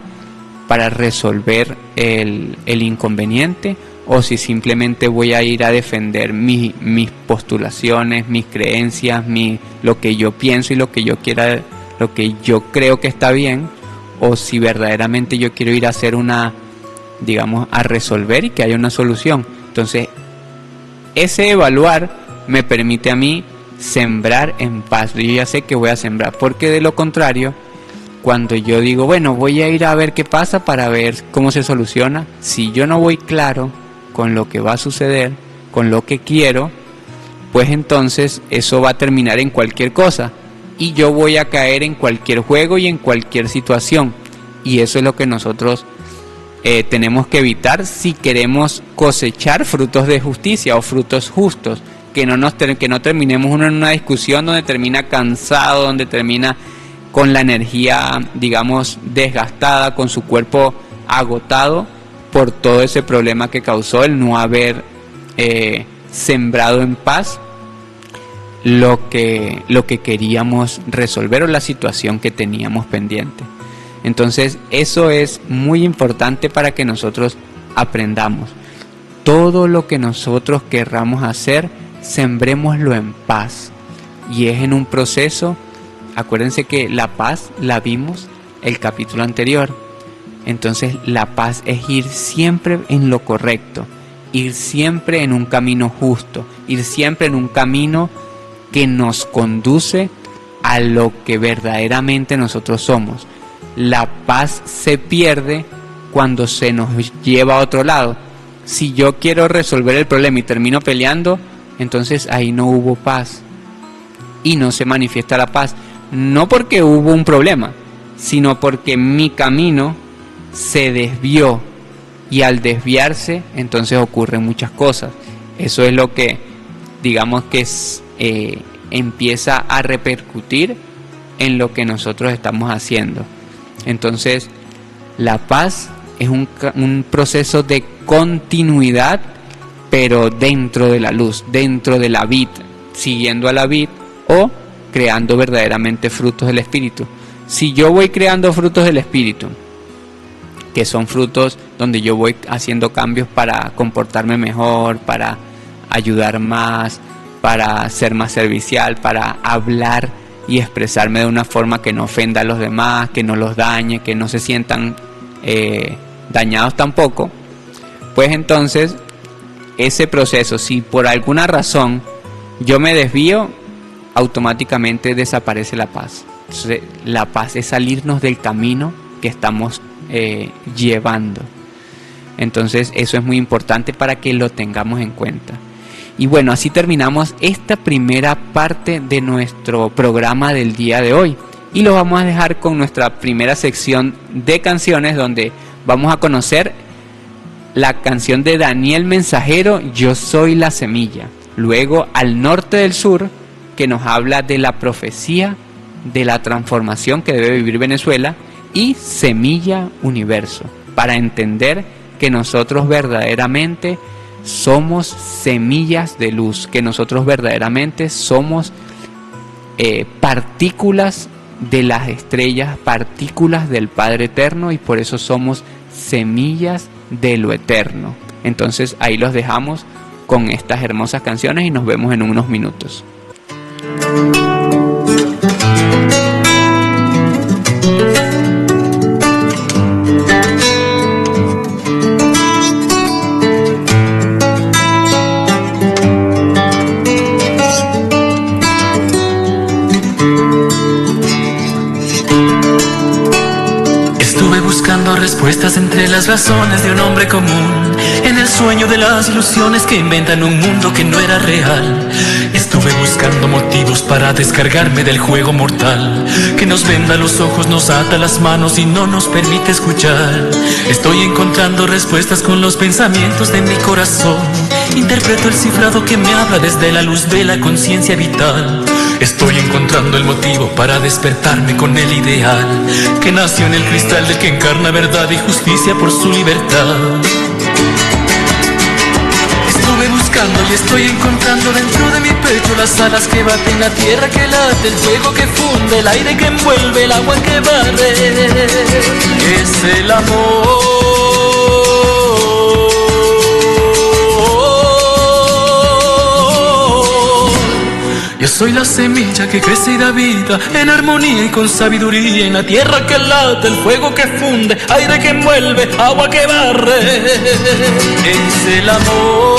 resolver el inconveniente, o si simplemente voy a ir a defender mis postulaciones, mis creencias, lo que yo pienso y lo que yo quiera, lo que yo creo que está bien, o si verdaderamente yo quiero ir a hacer a resolver y que haya una solución. Entonces, ese evaluar me permite a mí sembrar en paz. Yo ya sé que voy a sembrar, porque de lo contrario, cuando yo digo, voy a ir a ver qué pasa para ver cómo se soluciona, si yo no voy claro con lo que va a suceder, con lo que quiero, pues entonces eso va a terminar en cualquier cosa y yo voy a caer en cualquier juego y en cualquier situación. Y eso es lo que nosotros tenemos que evitar si queremos cosechar frutos de justicia o frutos justos, que no terminemos uno en una discusión donde termina cansado, donde termina con la energía, digamos, desgastada, con su cuerpo agotado por todo ese problema que causó el no haber sembrado en paz lo que queríamos resolver o la situación que teníamos pendiente. Entonces eso es muy importante para que nosotros aprendamos. Todo lo que nosotros querramos hacer, sembrémoslo en paz. Y es en un proceso, acuérdense que la paz la vimos el capítulo anterior. Entonces la paz es ir siempre en lo correcto, ir siempre en un camino justo, ir siempre en un camino que nos conduce a lo que verdaderamente nosotros somos. La paz se pierde cuando se nos lleva a otro lado. Si yo quiero resolver el problema y termino peleando, entonces ahí no hubo paz y no se manifiesta la paz. No porque hubo un problema, sino porque mi camino se desvió, y al desviarse entonces ocurren muchas cosas. Eso es lo que, digamos, que empieza a repercutir en lo que nosotros estamos haciendo. Entonces la paz es un proceso de continuidad, pero dentro de la luz, dentro de la vid, siguiendo a la vid o creando verdaderamente frutos del Espíritu. Si yo voy creando frutos del Espíritu, que son frutos donde yo voy haciendo cambios para comportarme mejor, para ayudar más, para ser más servicial, para hablar y expresarme de una forma que no ofenda a los demás, que no los dañe, que no se sientan dañados tampoco, pues entonces ese proceso, si por alguna razón yo me desvío, automáticamente desaparece la paz. Entonces, la paz es salirnos del camino que estamos llevando. Entonces eso es muy importante para que lo tengamos en cuenta. Y bueno, así terminamos esta primera parte de nuestro programa del día de hoy. Y lo vamos a dejar con nuestra primera sección de canciones, donde vamos a conocer la canción de Daniel Mensajero, Yo soy la semilla. Luego Al norte del sur, que nos habla de la profecía de la transformación que debe vivir Venezuela. Y Semilla Universo, para entender que nosotros verdaderamente somos semillas de luz, que nosotros verdaderamente somos partículas de las estrellas, partículas del Padre Eterno, y por eso somos semillas de lo eterno. Entonces ahí los dejamos con estas hermosas canciones y nos vemos en unos minutos. Respuestas entre las razones de un hombre común, en el sueño de las ilusiones que inventan un mundo que no era real. Estuve buscando motivos para descargarme del juego mortal, que nos venda los ojos, nos ata las manos y no nos permite escuchar. Estoy encontrando respuestas con los pensamientos de mi corazón. Interpreto el cifrado que me habla desde la luz de la conciencia vital. Estoy encontrando el motivo para despertarme con el ideal que nació en el cristal del que encarna verdad y justicia por su libertad. Estuve buscando y estoy encontrando dentro de mi pecho las alas que baten, la tierra que late, el fuego que funde, el aire que envuelve, el agua que barre. Es el amor. Yo soy la semilla que crece y da vida, en armonía y con sabiduría, en la tierra que late, el fuego que funde, aire que envuelve, agua que barre. Es el amor.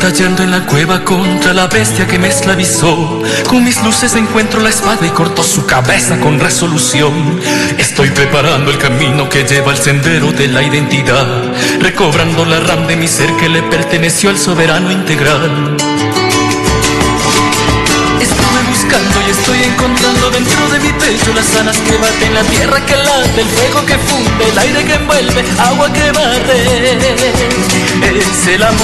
batallando en la cueva contra la bestia que me esclavizó. Con mis luces encuentro la espada y corto su cabeza con resolución. Estoy preparando el camino que lleva al sendero de la identidad, recobrando la RAM de mi ser que le perteneció al soberano integral. Estuve buscando y estoy encontrando dentro de mi pecho las alas que baten, la tierra que late, el fuego que funde, el aire que envuelve, agua que barre. Es el amor.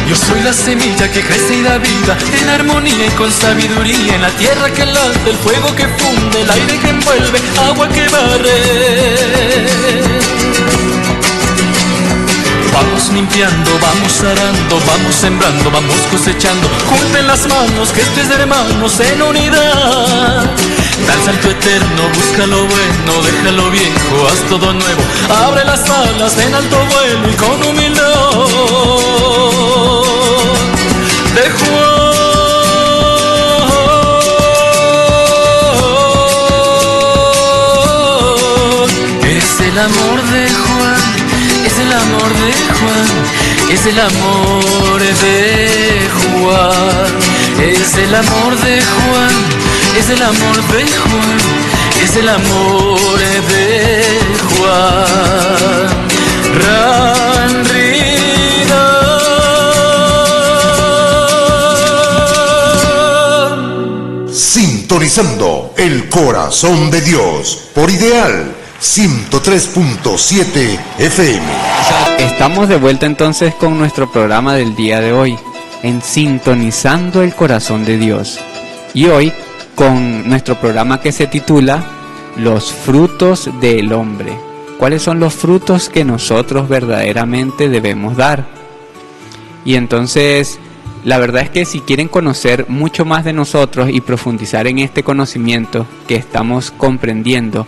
Yo soy la semilla que crece y da vida, en armonía y con sabiduría, en la tierra que late, el fuego que funde, el aire que envuelve, agua que barre. Vamos limpiando, vamos arando, vamos sembrando, vamos cosechando. Junten las manos, que esto es de hermanos en unidad. Da el salto eterno, busca lo bueno, deja lo viejo, haz todo nuevo. Abre las alas en alto vuelo y con humildad. De Juan. Es el amor de Juan. Es el amor de Juan, es el amor de Juan, es el amor de Juan, es el amor de Juan, es el amor de Juan. Sintonizando el corazón de Dios por Ideal 103.7 FM. Estamos de vuelta entonces con nuestro programa del día de hoy, en Sintonizando el Corazón de Dios. Y hoy con nuestro programa que se titula Los frutos del hombre. ¿Cuáles son los frutos que nosotros verdaderamente debemos dar? Y entonces, la verdad es que si quieren conocer mucho más de nosotros y profundizar en este conocimiento que estamos comprendiendo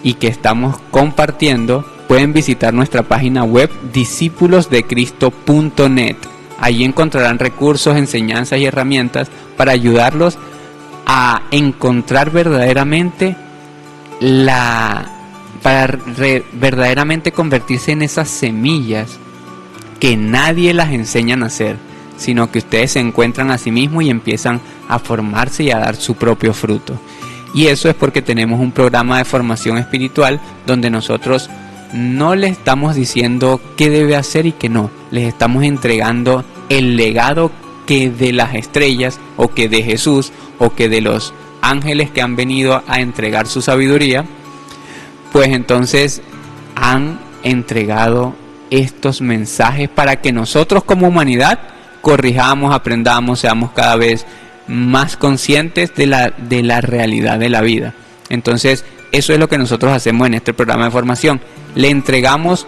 y que estamos compartiendo, pueden visitar nuestra página web discipulosdecristo.net. Allí encontrarán recursos, enseñanzas y herramientas para ayudarlos a encontrar verdaderamente verdaderamente convertirse en esas semillas que nadie las enseña a hacer, sino que ustedes se encuentran a sí mismos y empiezan a formarse y a dar su propio fruto. Y eso es porque tenemos un programa de formación espiritual donde nosotros no les estamos diciendo qué debe hacer y qué no. Les estamos entregando el legado que de las estrellas, o que de Jesús, o que de los ángeles que han venido a entregar su sabiduría, pues entonces han entregado estos mensajes para que nosotros como humanidad corrijamos, aprendamos, seamos cada vez más conscientes de la realidad de la vida. Entonces, eso es lo que nosotros hacemos en este programa de formación. Le entregamos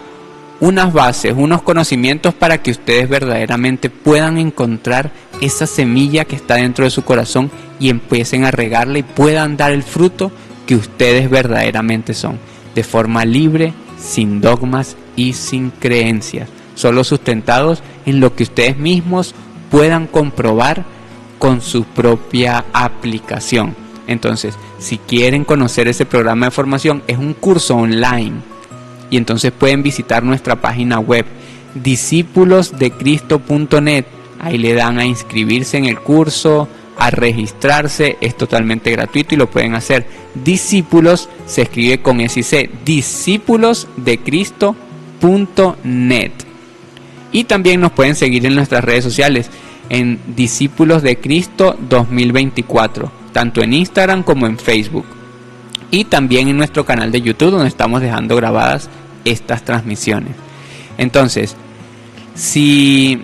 unas bases, unos conocimientos para que ustedes verdaderamente puedan encontrar esa semilla que está dentro de su corazón y empiecen a regarla y puedan dar el fruto que ustedes verdaderamente son, de forma libre, sin dogmas y sin creencias, solo sustentados en lo que ustedes mismos puedan comprobar con su propia aplicación. Entonces, si quieren conocer ese programa de formación, es un curso online. Y entonces pueden visitar nuestra página web discipulosdecristo.net. Ahí le dan a inscribirse en el curso, a registrarse, es totalmente gratuito y lo pueden hacer. Discípulos se escribe con S y C, discipulosdecristo.net. Y también nos pueden seguir en nuestras redes sociales, en Discípulos de Cristo 2024, tanto en Instagram como en Facebook. Y también en nuestro canal de YouTube, donde estamos dejando grabadas estas transmisiones. Entonces, si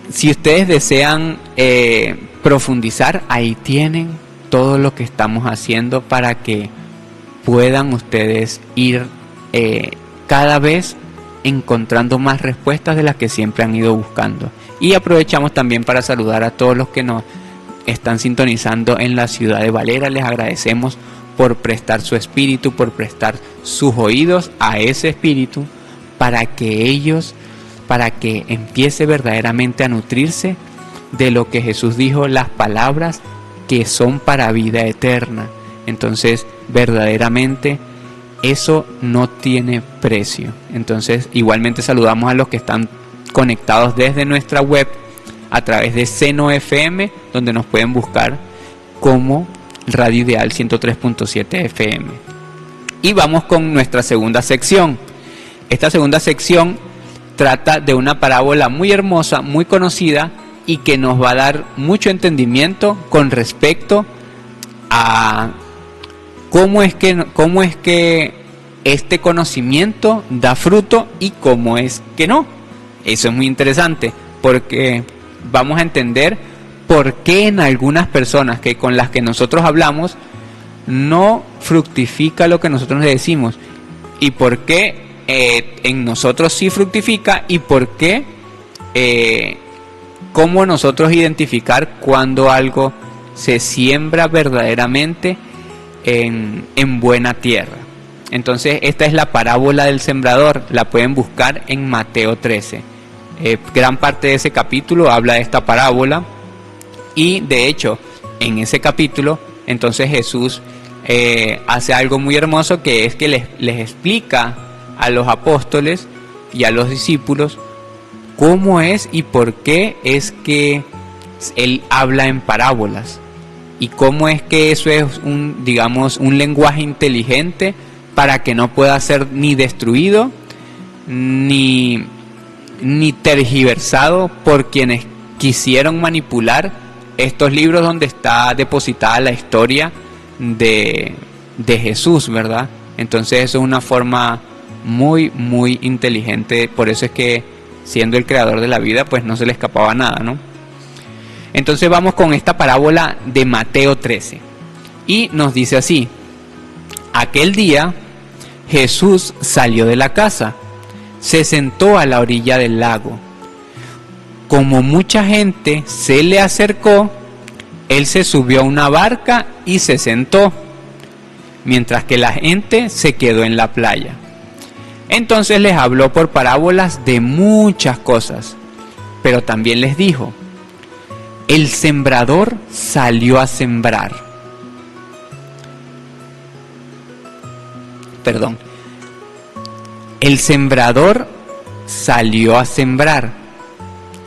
ustedes desean profundizar, ahí tienen todo lo que estamos haciendo para que puedan ustedes ir cada vez encontrando más respuestas de las que siempre han ido buscando. Y aprovechamos también para saludar a todos los que nos están sintonizando en la ciudad de Valera. Les agradecemos por prestar su espíritu, por prestar sus oídos a ese espíritu para que empiece verdaderamente a nutrirse de lo que Jesús dijo, las palabras que son para vida eterna. Entonces, verdaderamente eso no tiene precio. Entonces, igualmente saludamos a los que están conectados desde nuestra web a través de Seno FM, donde nos pueden buscar como Radio Ideal 103.7 FM. Y vamos con nuestra segunda sección. Esta segunda sección trata de una parábola muy hermosa, muy conocida, y que nos va a dar mucho entendimiento con respecto a cómo es que este conocimiento da fruto y cómo es que no. Eso es muy interesante, porque vamos a entender por qué en algunas personas con las que nosotros hablamos no fructifica lo que nosotros le decimos, y por qué en nosotros sí fructifica, y por qué cómo nosotros identificar cuando algo se siembra verdaderamente en buena tierra. Entonces, esta es la parábola del sembrador, la pueden buscar en Mateo 13. Gran parte de ese capítulo habla de esta parábola, y de hecho, en ese capítulo, entonces Jesús hace algo muy hermoso, que es que les explica a los apóstoles y a los discípulos cómo es y por qué es que Él habla en parábolas, y cómo es que eso es un lenguaje inteligente para que no pueda ser ni destruido ni tergiversado por quienes quisieron manipular estos libros donde está depositada la historia de Jesús, ¿verdad? Entonces eso es una forma muy, muy inteligente. Por eso es que, siendo el creador de la vida, pues no se le escapaba nada, ¿no? Entonces vamos con esta parábola de Mateo 13. Y nos dice así: aquel día Jesús salió de la casa, se sentó a la orilla del lago. Como mucha gente se le acercó, Él se subió a una barca y se sentó, mientras que la gente se quedó en la playa. Entonces les habló por parábolas de muchas cosas, pero también les dijo: el sembrador salió a sembrar. El sembrador salió a sembrar.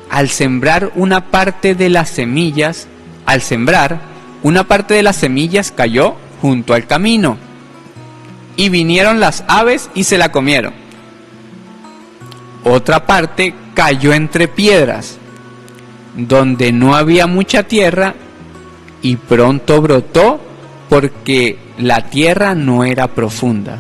Al sembrar una parte de las semillas, cayó junto al camino, y vinieron las aves y se la comieron. Otra parte cayó entre piedras, donde no había mucha tierra, y pronto brotó porque la tierra no era profunda.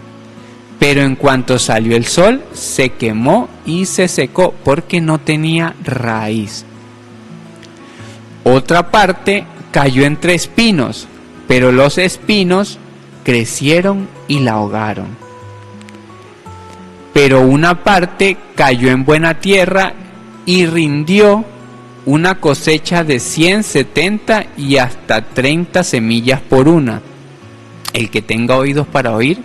Pero en cuanto salió el sol, se quemó y se secó porque no tenía raíz. Otra parte cayó entre espinos, pero los espinos crecieron y la ahogaron. Pero una parte cayó en buena tierra y rindió una cosecha de 100, 70 y hasta 30 semillas por una. El que tenga oídos para oír,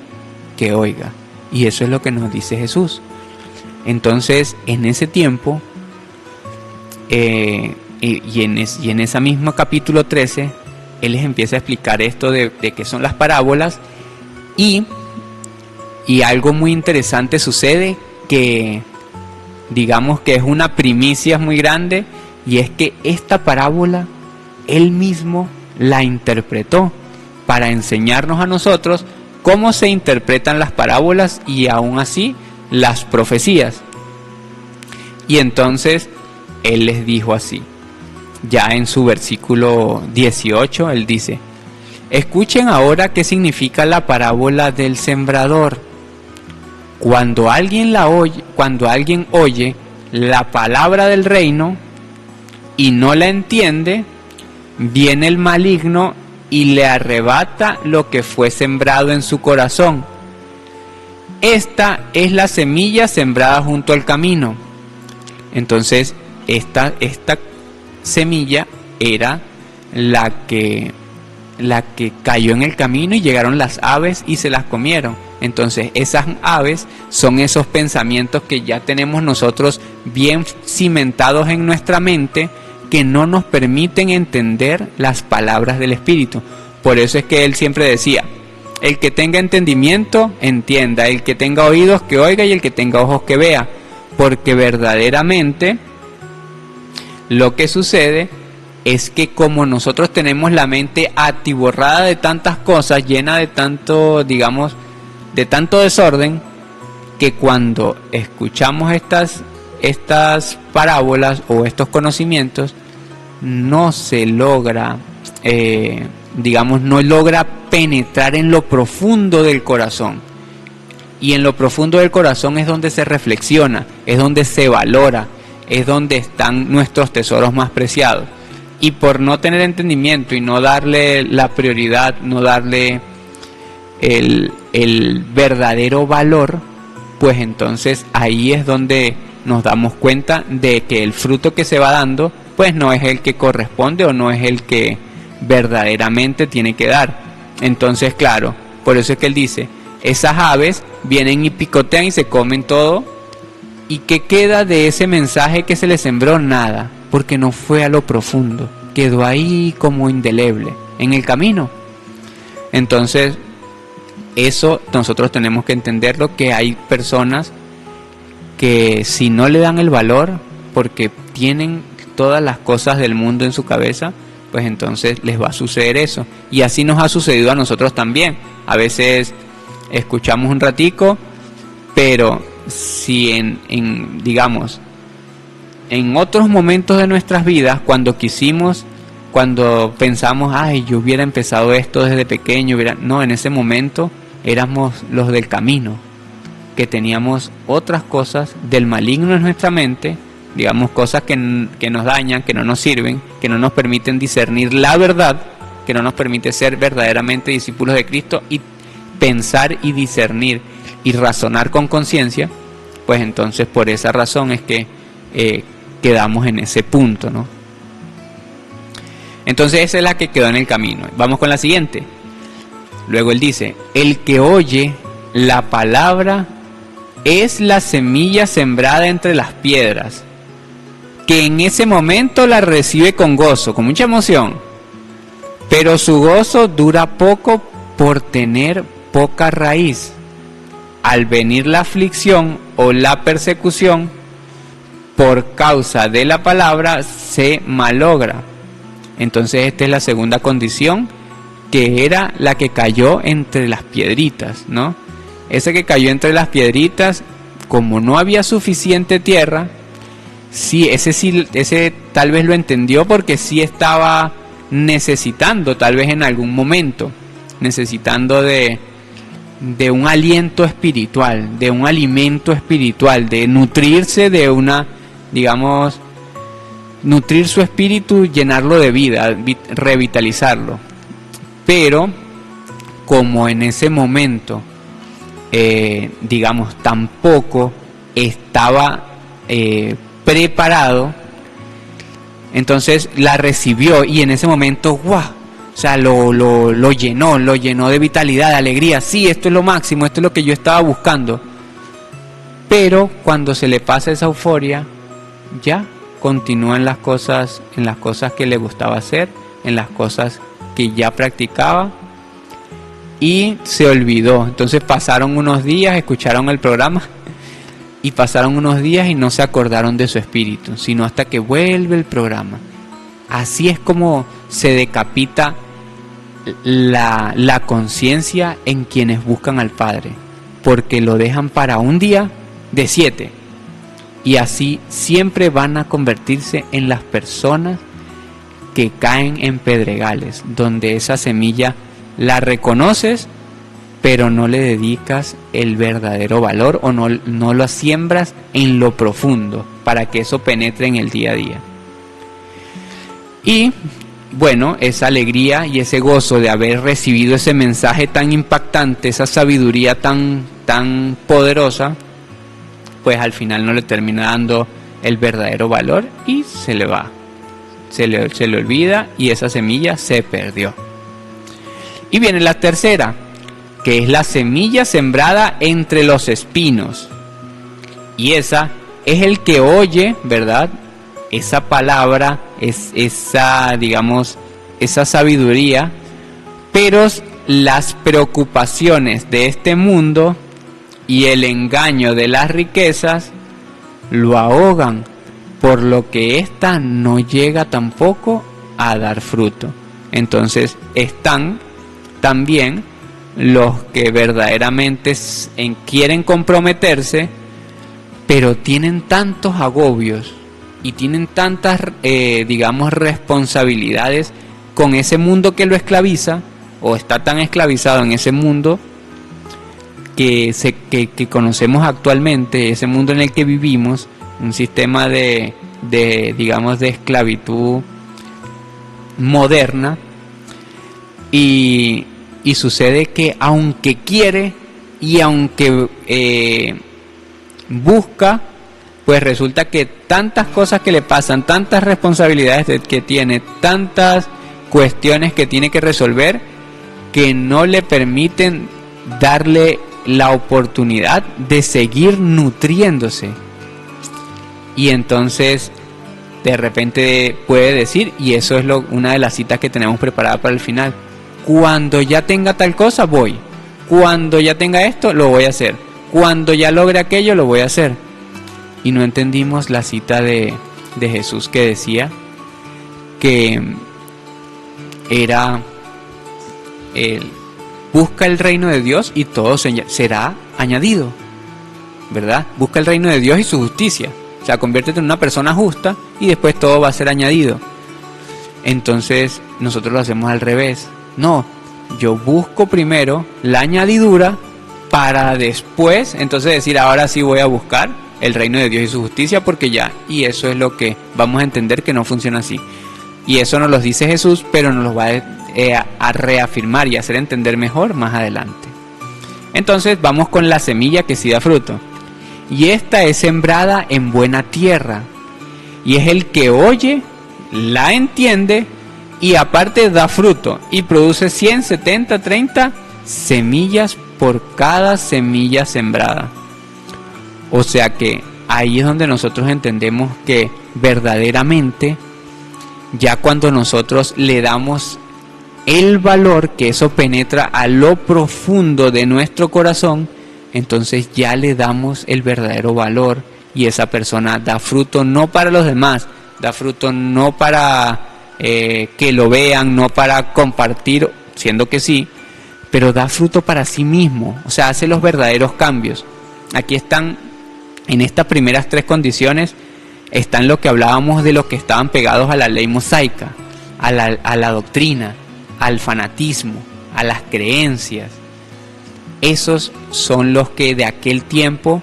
que oiga. Y eso es lo que nos dice Jesús. Entonces, en ese tiempo, y en ese mismo capítulo 13, Él les empieza a explicar esto de qué son las parábolas, y algo muy interesante sucede, que digamos que es una primicia muy grande, y es que esta parábola Él mismo la interpretó para enseñarnos a nosotros cómo se interpretan las parábolas y aún así las profecías. Y entonces Él les dijo así, ya en su versículo 18, Él dice: escuchen ahora qué significa la parábola del sembrador. Cuando alguien oye la palabra del reino y no la entiende, viene el maligno y le arrebata lo que fue sembrado en su corazón. Esta es la semilla sembrada junto al camino. Entonces, esta semilla era la que cayó en el camino, y llegaron las aves y se las comieron. Entonces, esas aves son esos pensamientos que ya tenemos nosotros bien cimentados en nuestra mente, que no nos permiten entender las palabras del Espíritu. Por eso es que Él siempre decía: el que tenga entendimiento, entienda, el que tenga oídos, que oiga, y el que tenga ojos, que vea, porque verdaderamente lo que sucede es que como nosotros tenemos la mente atiborrada de tantas cosas, llena de tanto, digamos, de tanto desorden, que cuando escuchamos estas parábolas o estos conocimientos, no se logra, digamos, no logra penetrar en lo profundo del corazón. Y en lo profundo del corazón es donde se reflexiona, es donde se valora, es donde están nuestros tesoros más preciados. Y por no tener entendimiento y no darle la prioridad, no darle el verdadero valor, pues entonces ahí es donde nos damos cuenta de que el fruto que se va dando, pues no es el que corresponde o no es el que verdaderamente tiene que dar. Entonces, claro, por eso es que él dice, esas aves vienen y picotean y se comen todo. ¿Y qué queda de ese mensaje que se le sembró? Nada, porque no fue a lo profundo, quedó ahí como indeleble, en el camino. Entonces, eso nosotros tenemos que entenderlo, que hay personas que si no le dan el valor, porque tienen todas las cosas del mundo en su cabeza, pues entonces les va a suceder eso. Y así nos ha sucedido a nosotros también. A veces escuchamos un ratico, pero si digamos, en otros momentos de nuestras vidas, cuando pensamos, ay, yo hubiera empezado esto desde pequeño, no, en ese momento éramos los del camino, que teníamos otras cosas del maligno en nuestra mente, digamos, cosas que nos dañan, que no nos sirven, que no nos permiten discernir la verdad, que no nos permite ser verdaderamente discípulos de Cristo y pensar y discernir y razonar con conciencia. Pues entonces por esa razón es que quedamos en ese punto, ¿no? Entonces esa es la que quedó en el camino. Vamos con la siguiente. Luego él dice, el que oye la palabra es la semilla sembrada entre las piedras, que en ese momento la recibe con gozo, con mucha emoción, pero su gozo dura poco por tener poca raíz. Al venir la aflicción o la persecución por causa de la palabra, se malogra. Entonces esta es la segunda condición, que era la que cayó entre las piedritas, ¿no? Ese que cayó entre las piedritas, como no había suficiente tierra, ese tal vez lo entendió, porque sí estaba necesitando, tal vez en algún momento, necesitando de un aliento espiritual, de un alimento espiritual, de nutrirse de una, digamos, nutrir su espíritu, llenarlo de vida, revitalizarlo. Pero como en ese momento, digamos, tampoco estaba preparado, entonces la recibió y en ese momento, ¡guau! O sea, lo llenó de vitalidad, de alegría. Sí, esto es lo máximo, esto es lo que yo estaba buscando. Pero cuando se le pasa esa euforia, ya continúa en las cosas que le gustaba hacer, en las cosas que ya practicaba, y se olvidó. Entonces pasaron unos días, escucharon el programa, y pasaron unos días y no se acordaron de su espíritu, sino hasta que vuelve el programa. Así es como se decapita la conciencia en quienes buscan al Padre, porque lo dejan para un día de 7, y así siempre van a convertirse en las personas que caen en pedregales, donde esa semilla la reconoces, pero no le dedicas el verdadero valor, o no lo siembras en lo profundo para que eso penetre en el día a día. Y bueno, esa alegría y ese gozo de haber recibido ese mensaje tan impactante, esa sabiduría tan poderosa, pues al final no le termina dando el verdadero valor y se le va, se le olvida, y esa semilla se perdió. Y viene la tercera, que es la semilla sembrada entre los espinos, y esa es el que oye, ¿verdad?, esa palabra, esa, digamos, esa sabiduría, pero las preocupaciones de este mundo y el engaño de las riquezas lo ahogan, por lo que ésta no llega tampoco a dar fruto. Entonces están también los que verdaderamente quieren comprometerse, pero tienen tantos agobios y tienen tantas, responsabilidades con ese mundo que lo esclaviza, o está tan esclavizado en ese mundo que conocemos actualmente, ese mundo en el que vivimos, un sistema de esclavitud moderna, y sucede que aunque quiere y aunque busca, pues resulta que tantas cosas que le pasan, tantas responsabilidades que tiene, tantas cuestiones que tiene que resolver, que no le permiten darle la oportunidad de seguir nutriéndose. Y entonces de repente puede decir, y eso es una de las citas que tenemos preparada para el final: cuando ya tenga tal cosa voy, cuando ya tenga esto lo voy a hacer, cuando ya logre aquello lo voy a hacer. Y no entendimos la cita de Jesús que decía que era busca el reino de Dios y todo será añadido, ¿verdad? Busca el reino de Dios y su justicia. O sea, conviértete en una persona justa y después todo va a ser añadido. Entonces nosotros lo hacemos al revés. No, yo busco primero la añadidura para después entonces decir, ahora sí voy a buscar el reino de Dios y su justicia, porque ya, y eso es lo que vamos a entender que no funciona así. Y eso nos lo dice Jesús, pero nos lo va a reafirmar y hacer entender mejor más adelante. Entonces vamos con la semilla que sí da fruto. Y esta es sembrada en buena tierra, y es el que oye, la entiende, y aparte da fruto, y produce 100, 70, 30 semillas por cada semilla sembrada. O sea que ahí es donde nosotros entendemos que verdaderamente, ya cuando nosotros le damos el valor, que eso penetra a lo profundo de nuestro corazón, entonces ya le damos el verdadero valor, y esa persona da fruto no para los demás, da fruto no para que lo vean, no para compartir, siendo que sí, pero da fruto para sí mismo. O sea, hace los verdaderos cambios. Aquí están, en estas primeras tres condiciones, están lo que hablábamos de los que estaban pegados a la ley mosaica, a la doctrina, al fanatismo, a las creencias. Esos son los que de aquel tiempo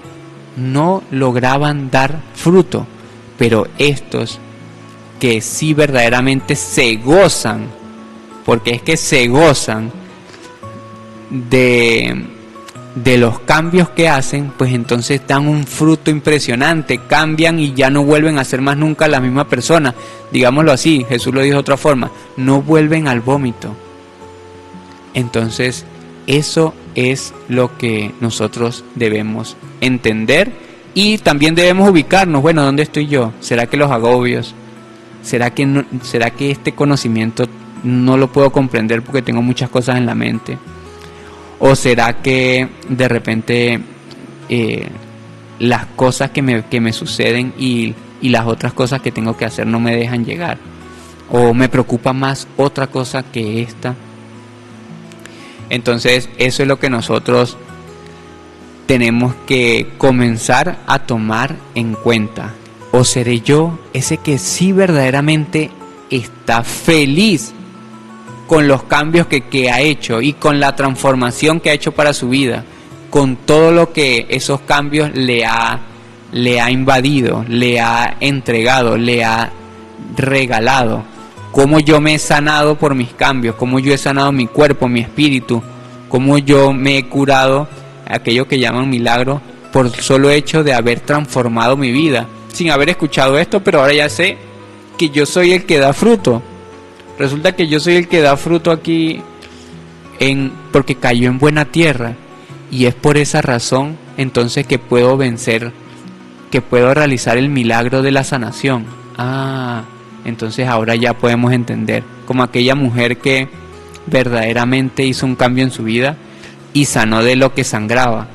no lograban dar fruto, pero estos que sí verdaderamente se gozan, porque es que se gozan de los cambios que hacen, pues entonces dan un fruto impresionante, cambian y ya no vuelven a ser más nunca la misma persona. Digámoslo así, Jesús lo dijo de otra forma, no vuelven al vómito. Entonces eso es lo que nosotros debemos entender, y también debemos ubicarnos. Bueno, ¿dónde estoy yo? ¿Será que los agobios? ¿Será que este conocimiento no lo puedo comprender porque tengo muchas cosas en la mente? ¿O será que de repente las cosas que me suceden y las otras cosas que tengo que hacer no me dejan llegar? ¿O me preocupa más otra cosa que esta? Entonces eso es lo que nosotros tenemos que comenzar a tomar en cuenta. ¿O seré yo ese que sí verdaderamente está feliz con los cambios que ha hecho y con la transformación que ha hecho para su vida, con todo lo que esos cambios le ha invadido, le ha entregado, le ha regalado? Cómo yo me he sanado por mis cambios, cómo yo he sanado mi cuerpo, mi espíritu, cómo yo me he curado, aquello que llaman milagro, por el solo hecho de haber transformado mi vida, sin haber escuchado esto, pero ahora ya sé que yo soy el que da fruto. Resulta que yo soy el que da fruto aquí porque cayó en buena tierra, y es por esa razón entonces que puedo vencer, que puedo realizar el milagro de la sanación. Entonces ahora ya podemos entender, como aquella mujer que verdaderamente hizo un cambio en su vida y sanó de lo que sangraba.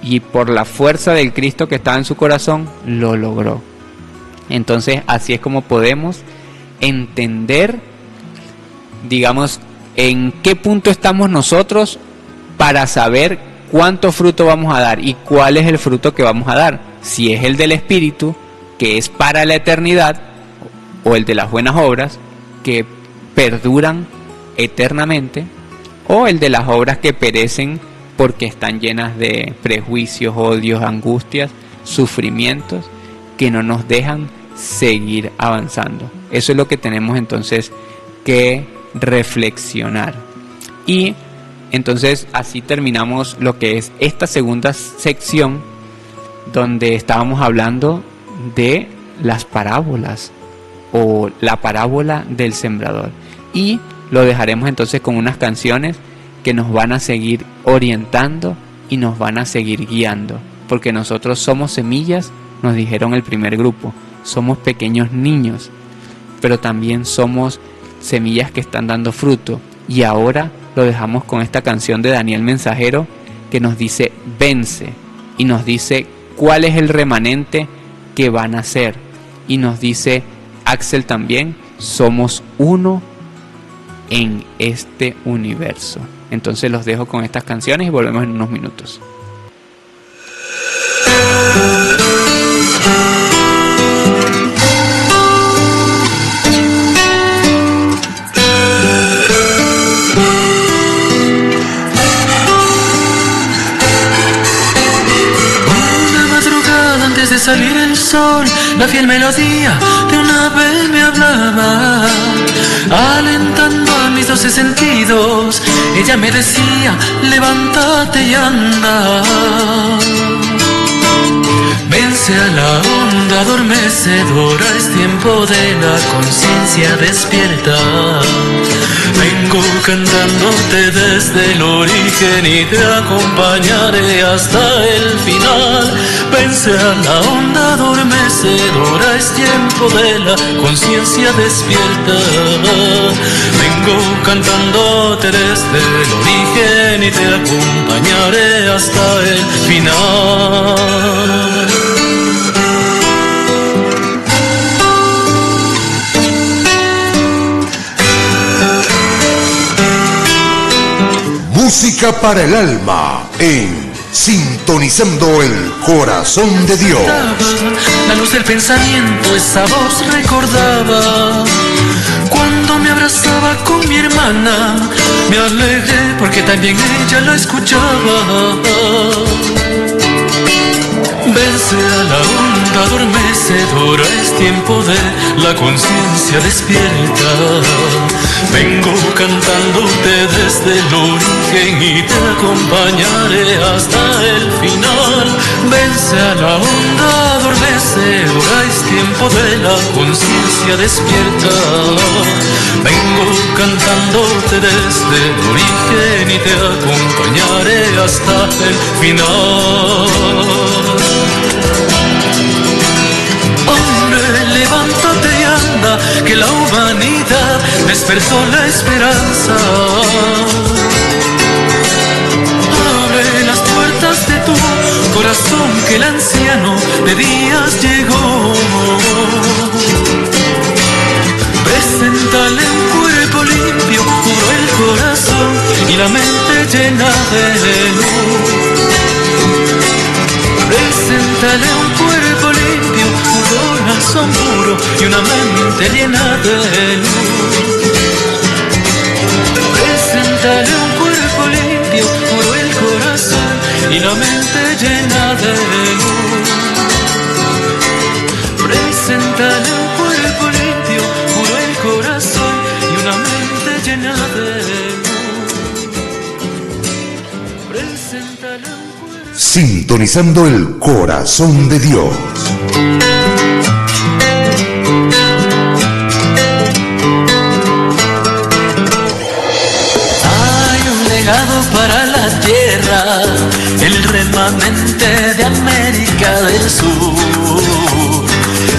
Y por la fuerza del Cristo que estaba en su corazón, lo logró. Entonces, así es como podemos entender, digamos, en qué punto estamos nosotros para saber cuánto fruto vamos a dar y cuál es el fruto que vamos a dar. Si es el del Espíritu, que es para la eternidad, o el de las buenas obras, que perduran eternamente, o el de las obras que perecen porque están llenas de prejuicios, odios, angustias, sufrimientos, que no nos dejan seguir avanzando. Eso es lo que tenemos entonces que reflexionar. Y entonces así terminamos lo que es esta segunda sección, donde estábamos hablando de las parábolas o la parábola del sembrador. Y lo dejaremos entonces con unas canciones que nos van a seguir orientando y nos van a seguir guiando, porque nosotros somos semillas, nos dijeron el primer grupo, somos pequeños niños, pero también somos semillas que están dando fruto. Y ahora lo dejamos con esta canción de Daniel Mensajero, que nos dice vence, y nos dice cuál es el remanente que van a ser, y nos dice Axel también, somos uno en este universo. Entonces los dejo con estas canciones y volvemos en unos minutos. Una madrugada antes de salir el sol, la fiel melodía de una ave me hablaba, alentando a mis 12 sentidos. Ella me decía, levántate y anda. Vence a la onda adormecedora, es tiempo de la conciencia despierta. Vengo cantándote desde el origen y te acompañaré hasta el final. Vence a la onda adormecedora, es tiempo de la conciencia despierta. Vengo cantándote desde el origen y te acompañaré hasta el final. Música para el alma en Sintonizando el Corazón de Dios. La luz del pensamiento, esa voz recordaba. Cuando me abrazaba con mi hermana, me alegré porque también ella la escuchaba. Vence a la onda adormecedora, es tiempo de la conciencia despierta. Vengo cantándote desde el origen y te acompañaré hasta el final. Vence a la onda adormecedora, es tiempo de la conciencia despierta. Vengo cantándote desde el origen y te acompañaré hasta el final. Hombre, levántate y anda, que la humanidad despertó la esperanza. Abre las puertas de tu corazón, que el anciano de días llegó. Preséntale un cuerpo limpio, puro el corazón y la mente llena de luz. Preséntale un cuerpo limpio, un corazón puro y una mente llena de luz. Preséntale un cuerpo limpio, puro el corazón y la mente llena de luz. Preséntale un cuerpo limpio, puro el corazón y una mente llena de luz. Preséntale un Sintonizando el Corazón de Dios. Hay un legado para la tierra, el remanente de América del Sur.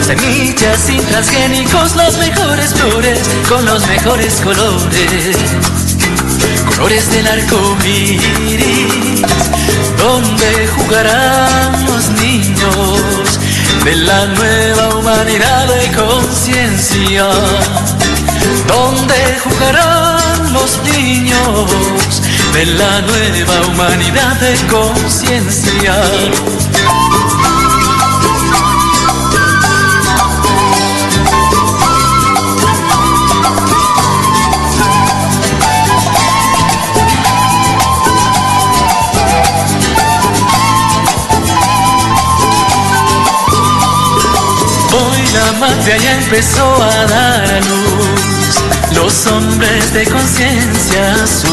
Semilla puras sin transgénicos, las mejores flores con los mejores colores. Colores del arco iris, donde jugarán los niños de la nueva humanidad de conciencia. Donde jugarán los niños de la nueva humanidad de conciencia. Hoy la matria ya empezó a dar a luz los hombres de conciencia azul,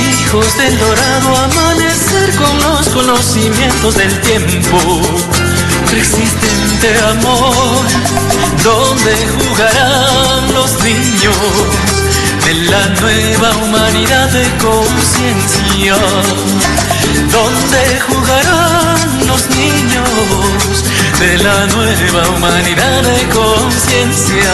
hijos del dorado amanecer con los conocimientos del tiempo. Persistente amor, donde jugarán los niños de la nueva humanidad de conciencia. Donde jugarán los niños de la nueva humanidad de conciencia.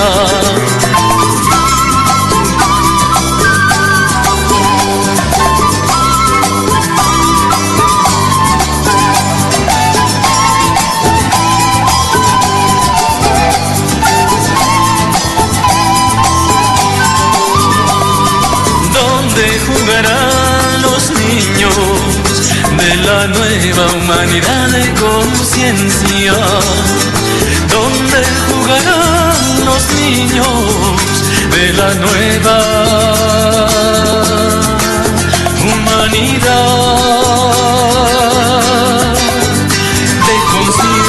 Donde jugarán los niños de la nueva humanidad de conciencia. Donde jugarán los niños de la nueva humanidad de conciencia.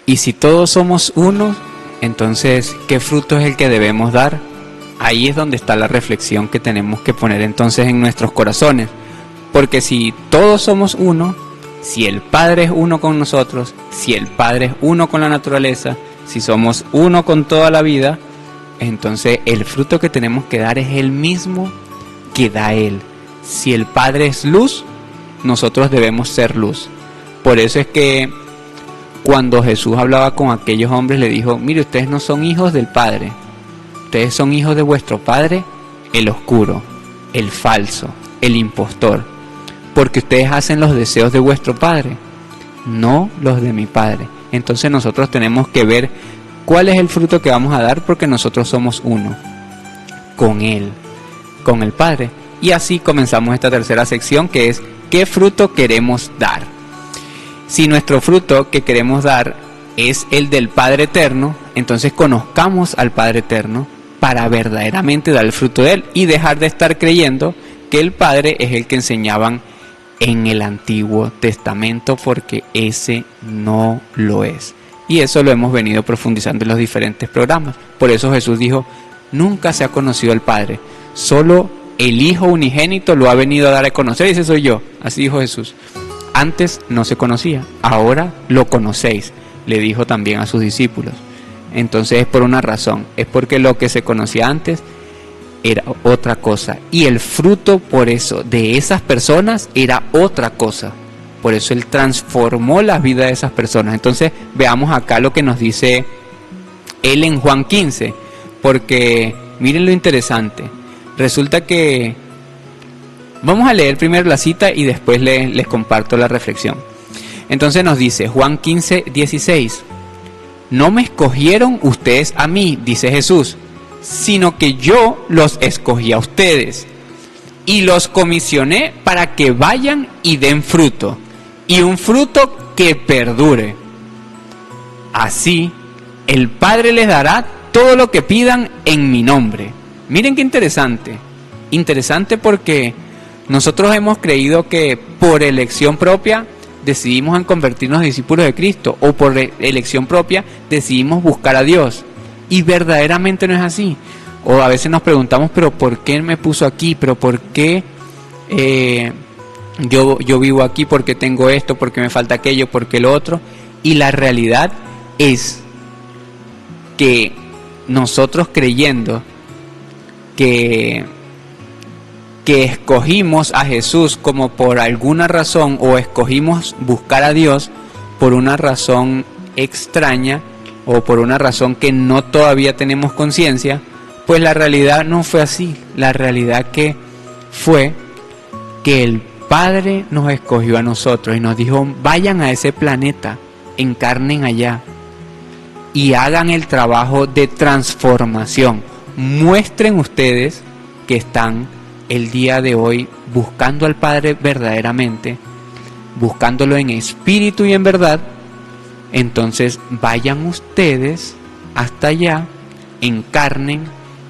Y si todos somos uno, entonces, ¿qué fruto es el que debemos dar? Ahí es donde está la reflexión que tenemos que poner entonces en nuestros corazones. Porque si todos somos uno, si el Padre es uno con nosotros, si el Padre es uno con la naturaleza, si somos uno con toda la vida, entonces el fruto que tenemos que dar es el mismo que da Él. Si el Padre es luz, nosotros debemos ser luz. Por eso es que cuando Jesús hablaba con aquellos hombres, le dijo: mire, ustedes no son hijos del Padre, ustedes son hijos de vuestro padre, el oscuro, el falso, el impostor, porque ustedes hacen los deseos de vuestro padre, no los de mi Padre. Entonces nosotros tenemos que ver cuál es el fruto que vamos a dar, porque nosotros somos uno con Él, con el Padre. Y así comenzamos esta tercera sección, que es ¿qué fruto queremos dar? Si nuestro fruto que queremos dar es el del Padre Eterno, entonces conozcamos al Padre Eterno para verdaderamente dar el fruto de Él y dejar de estar creyendo que el Padre es el que enseñaban en el Antiguo Testamento, porque ese no lo es. Y eso lo hemos venido profundizando en los diferentes programas. Por eso Jesús dijo: nunca se ha conocido al Padre, solo el Hijo unigénito lo ha venido a dar a conocer, y ese soy yo. Así dijo Jesús. Antes no se conocía, ahora lo conocéis, le dijo también a sus discípulos. Entonces es por una razón, es porque lo que se conocía antes era otra cosa, y el fruto por eso de esas personas era otra cosa. Por eso Él transformó la vida de esas personas. Entonces veamos acá lo que nos dice Él en Juan 15, porque miren lo interesante. Resulta que vamos a leer primero la cita y después les comparto la reflexión. Entonces nos dice Juan 15, 16. No me escogieron ustedes a mí, dice Jesús, sino que yo los escogí a ustedes y los comisioné para que vayan y den fruto, y un fruto que perdure. Así el Padre les dará todo lo que pidan en mi nombre. Miren qué interesante. Interesante porque nosotros hemos creído que por elección propia decidimos en convertirnos en discípulos de Cristo, o por elección propia decidimos buscar a Dios, y verdaderamente no es así. O a veces nos preguntamos: pero ¿por qué Él me puso aquí? ¿Pero por qué yo vivo aquí porque tengo esto, porque me falta aquello, porque lo otro. Y la realidad es que nosotros creyendo que escogimos a Jesús como por alguna razón, o escogimos buscar a Dios por una razón extraña o por una razón que no todavía tenemos conciencia, pues la realidad no fue así. La realidad que fue que el Padre nos escogió a nosotros y nos dijo: vayan a ese planeta, encarnen allá y hagan el trabajo de transformación. Muestren ustedes que están el día de hoy buscando al Padre verdaderamente, buscándolo en espíritu y en verdad. Entonces vayan ustedes hasta allá, encarnen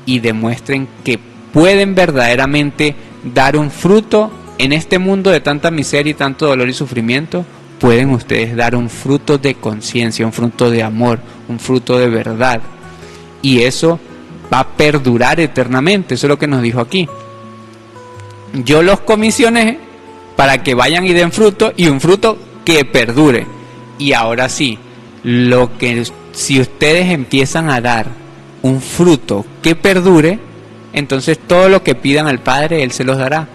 y demuestren que pueden verdaderamente dar un fruto en este mundo de tanta miseria y tanto dolor y sufrimiento. Pueden ustedes dar un fruto de conciencia, un fruto de amor, un fruto de verdad, y eso va a perdurar eternamente. Eso es lo que nos dijo aquí: yo los comisioné para que vayan y den fruto, y un fruto que perdure. Y ahora sí, si ustedes empiezan a dar un fruto que perdure, entonces todo lo que pidan al Padre, Él se los dará.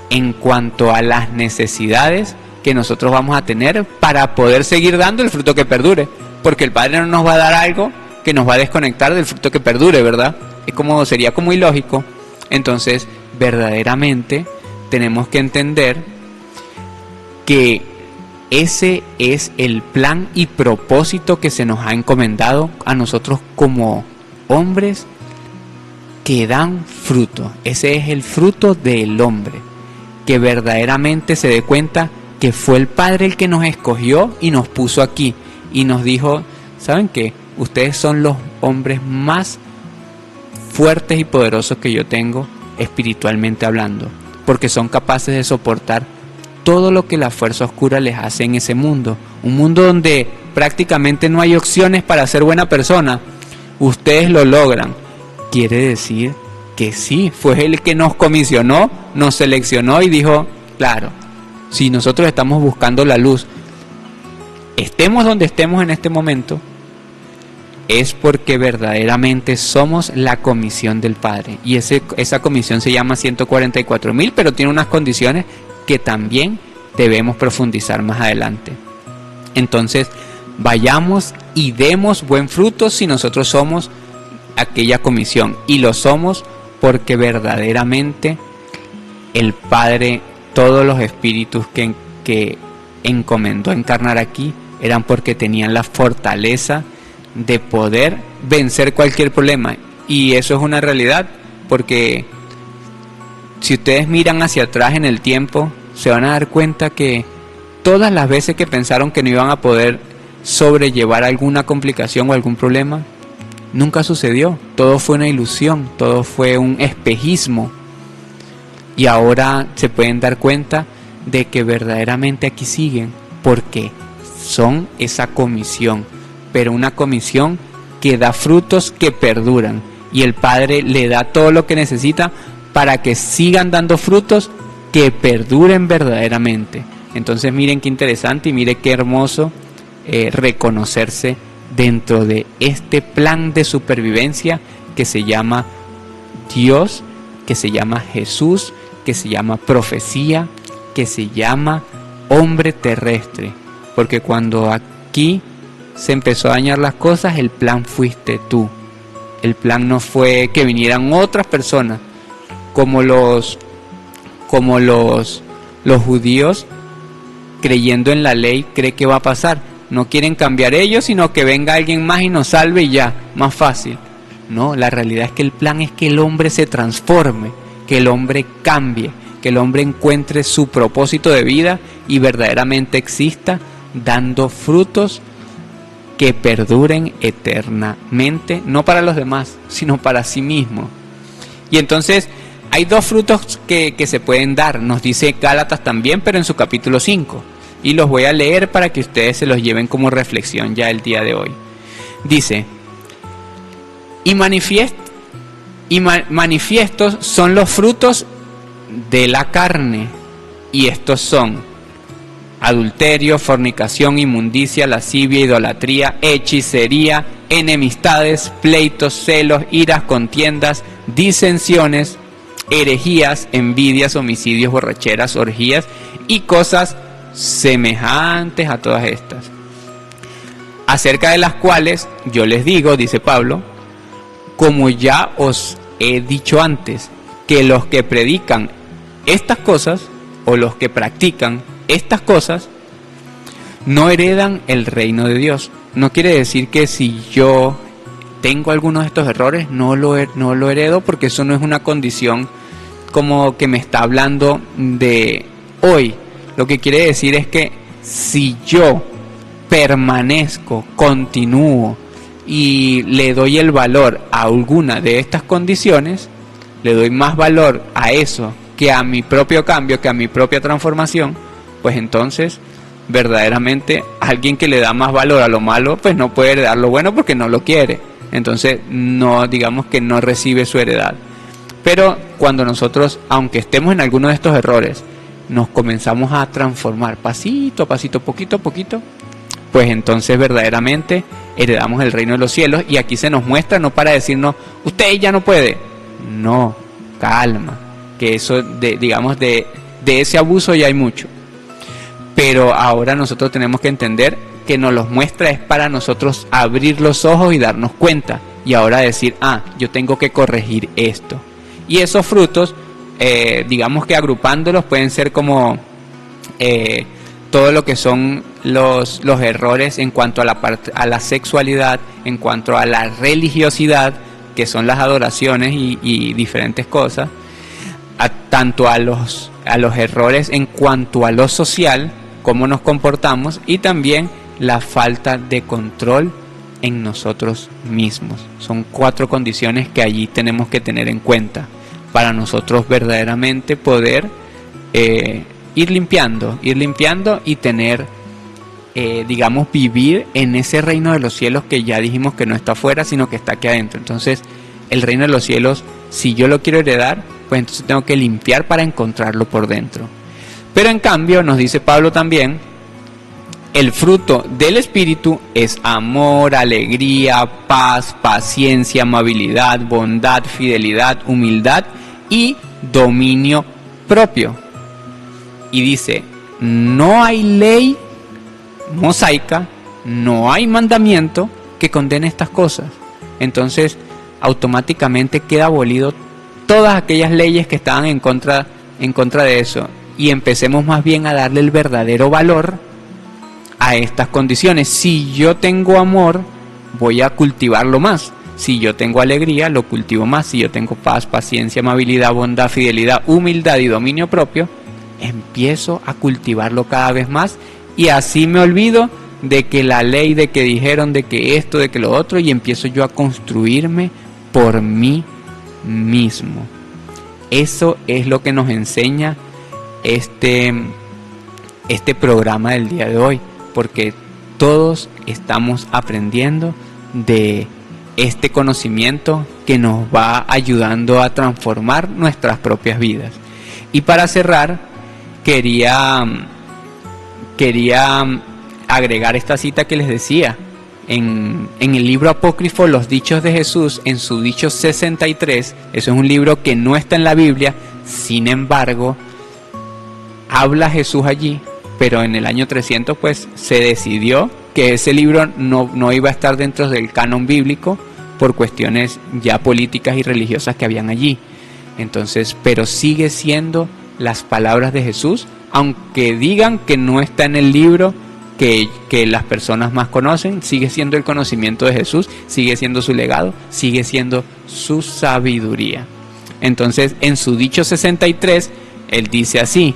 En cuanto a las necesidades que nosotros vamos a tener para poder seguir dando el fruto que perdure, porque el Padre no nos va a dar algo que nos va a desconectar del fruto que perdure, ¿verdad? Sería como ilógico. Entonces, verdaderamente tenemos que entender que ese es el plan y propósito que se nos ha encomendado a nosotros como hombres que dan fruto. Ese es el fruto del hombre, que verdaderamente se dé cuenta que fue el Padre el que nos escogió y nos puso aquí y nos dijo: ¿saben qué? Ustedes son los hombres más fuertes y poderosos que yo tengo espiritualmente hablando, porque son capaces de soportar todo lo que la fuerza oscura les hace en ese mundo, un mundo donde prácticamente no hay opciones para ser buena persona. Ustedes lo logran. Quiere decir que sí, fue Él que nos comisionó, nos seleccionó y dijo: claro, si nosotros estamos buscando la luz, estemos donde estemos en este momento, es porque verdaderamente somos la comisión del Padre. Y esa comisión se llama 144.000, pero tiene unas condiciones que también debemos profundizar más adelante. Entonces, vayamos y demos buen fruto si nosotros somos aquella comisión. Y lo somos porque verdaderamente el Padre, todos los espíritus que encomendó encarnar aquí, eran porque tenían la fortaleza de poder vencer cualquier problema. Y eso es una realidad, porque si ustedes miran hacia atrás en el tiempo, se van a dar cuenta que todas las veces que pensaron que no iban a poder sobrellevar alguna complicación o algún problema, nunca sucedió. Todo fue una ilusión, todo fue un espejismo. Y ahora se pueden dar cuenta de que verdaderamente aquí siguen, porque son esa comisión, pero una comisión que da frutos que perduran, y el Padre le da todo lo que necesita para que sigan dando frutos que perduren verdaderamente. Entonces miren qué interesante y miren qué hermoso reconocerse dentro de este plan de supervivencia que se llama Dios, que se llama Jesús, que se llama profecía, que se llama hombre terrestre. Porque cuando aquí se empezó a dañar las cosas, el plan fuiste tú. El plan no fue que vinieran otras personas, como los judíos, creyendo en la ley, cree que va a pasar. No quieren cambiar ellos, sino que venga alguien más y nos salve y ya, más fácil. No, la realidad es que el plan es que el hombre se transforme, que el hombre cambie, que el hombre encuentre su propósito de vida y verdaderamente exista, dando frutos que perduren eternamente, no para los demás, sino para sí mismo. Y entonces hay dos frutos que se pueden dar, nos dice Gálatas también, pero en su capítulo 5, y los voy a leer para que ustedes se los lleven como reflexión ya el día de hoy. Dice: y manifiestos son los frutos de la carne, Y estos son adulterio, fornicación, inmundicia, lascivia, idolatría, hechicería, enemistades, pleitos, celos, iras, contiendas, disensiones, herejías, envidias, homicidios, borracheras, orgías y cosas semejantes a todas estas, acerca de las cuales yo les digo, dice Pablo, como ya os he dicho antes, que los que predican estas cosas o los que practican estas cosas no heredan el reino de Dios. No quiere decir que si yo tengo algunos de estos errores no lo heredo, porque eso no es una condición como que me está hablando de hoy. Lo que quiere decir es que si yo permanezco, continúo y le doy el valor a alguna de estas condiciones, le doy más valor a eso que a mi propio cambio, que a mi propia transformación, pues entonces verdaderamente alguien que le da más valor a lo malo, pues no puede heredar lo bueno porque no lo quiere. Entonces no, digamos que no recibe su heredad. Pero cuando nosotros, aunque estemos en alguno de estos errores, nos comenzamos a transformar pasito a pasito, poquito a poquito, pues entonces verdaderamente heredamos el reino de los cielos. Y aquí se nos muestra, no para decirnos, usted ya no puede. No, calma, que eso, digamos, de ese abuso ya hay mucho. Pero ahora nosotros tenemos que entender que nos los muestra es para nosotros abrir los ojos y darnos cuenta. Y ahora decir, yo tengo que corregir esto. Y esos frutos, digamos que agrupándolos, pueden ser como todo lo que son los errores en cuanto a la sexualidad, en cuanto a la religiosidad, que son las adoraciones y diferentes cosas, tanto a los errores en cuanto a lo social, cómo nos comportamos, y también la falta de control en nosotros mismos. Son 4 condiciones que allí tenemos que tener en cuenta para nosotros verdaderamente poder ir limpiando y tener, digamos, vivir en ese reino de los cielos que ya dijimos que no está afuera, sino que está aquí adentro. Entonces, el reino de los cielos, si yo lo quiero heredar, pues entonces tengo que limpiar para encontrarlo por dentro. Pero en cambio, nos dice Pablo también, el fruto del Espíritu es amor, alegría, paz, paciencia, amabilidad, bondad, fidelidad, humildad y dominio propio. Y dice, no hay ley mosaica, no hay mandamiento que condene estas cosas. Entonces, automáticamente queda abolido todas aquellas leyes que estaban en contra de eso. Y empecemos más bien a darle el verdadero valor a estas condiciones. Si yo tengo amor, voy a cultivarlo más. Si yo tengo alegría, lo cultivo más. Si yo tengo paz, paciencia, amabilidad, bondad, fidelidad, humildad y dominio propio, empiezo a cultivarlo cada vez más. Y así me olvido de que la ley, de que dijeron, de que esto, de que lo otro, y empiezo yo a construirme por mí mismo. Eso es lo que nos enseña este programa del día de hoy, porque todos estamos aprendiendo de este conocimiento que nos va ayudando a transformar nuestras propias vidas. Y para cerrar, quería agregar esta cita que les decía. En el libro apócrifo Los Dichos de Jesús, en su dicho 63, eso es un libro que no está en la Biblia, sin embargo, habla Jesús allí, pero en el año 300 pues se decidió que ese libro no iba a estar dentro del canon bíblico por cuestiones ya políticas y religiosas que habían allí. Entonces, pero sigue siendo las palabras de Jesús, aunque digan que no está en el libro que las personas más conocen, sigue siendo el conocimiento de Jesús, sigue siendo su legado, sigue siendo su sabiduría. Entonces, en su dicho 63, él dice así: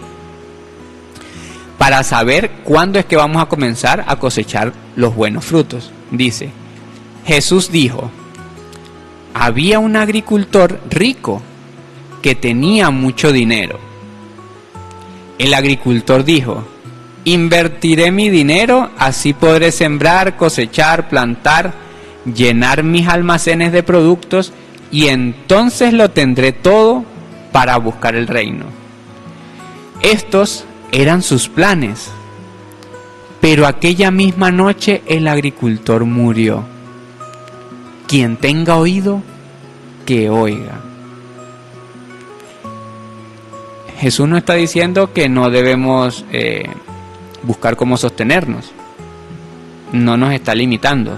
para saber cuándo es que vamos a comenzar a cosechar los buenos frutos. Dice, Jesús dijo, había un agricultor rico que tenía mucho dinero. El agricultor dijo, invertiré mi dinero, así podré sembrar, cosechar, plantar, llenar mis almacenes de productos y entonces lo tendré todo para buscar el reino. Estos eran sus planes. Pero aquella misma noche el agricultor murió. Quien tenga oído, que oiga. Jesús nos está diciendo que no debemos buscar cómo sostenernos. No nos está limitando.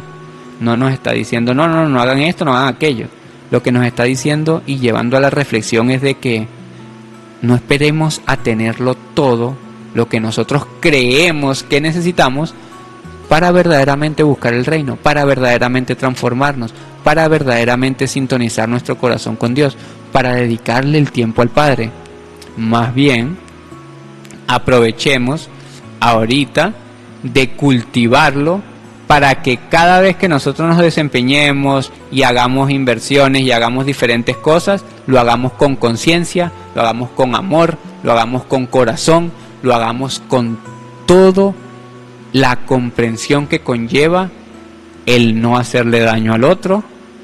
No nos está diciendo, no hagan esto, no hagan aquello. Lo que nos está diciendo y llevando a la reflexión es de que no esperemos a tenerlo todo, lo que nosotros creemos que necesitamos, para verdaderamente buscar el reino, para verdaderamente transformarnos, para verdaderamente sintonizar nuestro corazón con Dios, para dedicarle el tiempo al Padre. Más bien, aprovechemos ahorita de cultivarlo para que cada vez que nosotros nos desempeñemos y hagamos inversiones y hagamos diferentes cosas, lo hagamos con conciencia, lo hagamos con amor, lo hagamos con corazón, lo hagamos con todo la comprensión que conlleva el no hacerle daño al otro,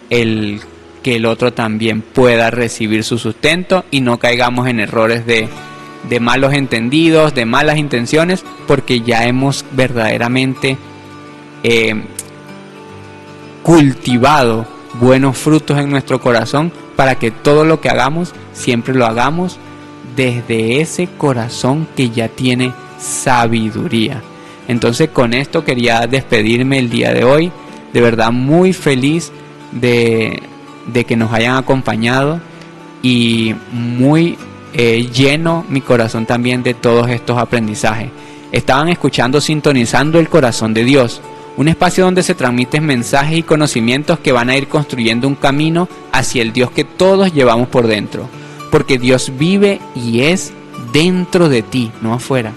el que el otro también pueda recibir su sustento y no caigamos en errores de malos entendidos, de malas intenciones, porque ya hemos verdaderamente cultivado buenos frutos en nuestro corazón para que todo lo que hagamos siempre lo hagamos desde ese corazón que ya tiene sabiduría. Entonces con esto quería despedirme el día de hoy, de verdad muy feliz de que nos hayan acompañado y muy lleno mi corazón también de todos estos aprendizajes. Estaban escuchando Sintonizando el Corazón de Dios, un espacio donde se transmiten mensajes y conocimientos que van a ir construyendo un camino hacia el Dios que todos llevamos por dentro, porque Dios vive y es dentro de ti, no afuera.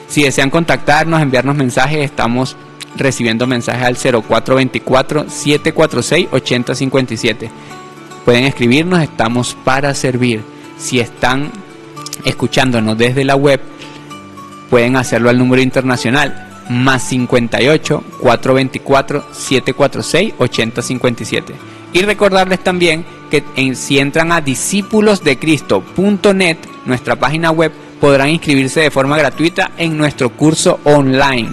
Si desean contactarnos, enviarnos mensajes, estamos recibiendo mensajes al 0424-746-8057. Pueden escribirnos, estamos para servir. Si están escuchándonos desde la web, pueden hacerlo al número internacional más 58-424-746-8057. Y recordarles también que si entran a discipulosdecristo.net, nuestra página web, podrán inscribirse de forma gratuita en nuestro curso online.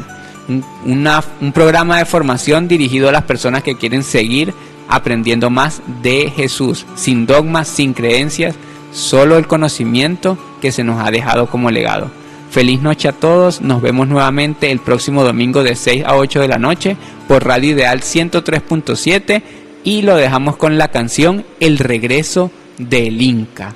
Un programa de formación dirigido a las personas que quieren seguir aprendiendo más de Jesús, sin dogmas, sin creencias, solo el conocimiento que se nos ha dejado como legado. Feliz noche a todos, nos vemos nuevamente el próximo domingo de 6 a 8 de la noche por Radio Ideal 103.7 y lo dejamos con la canción El Regreso del Inca.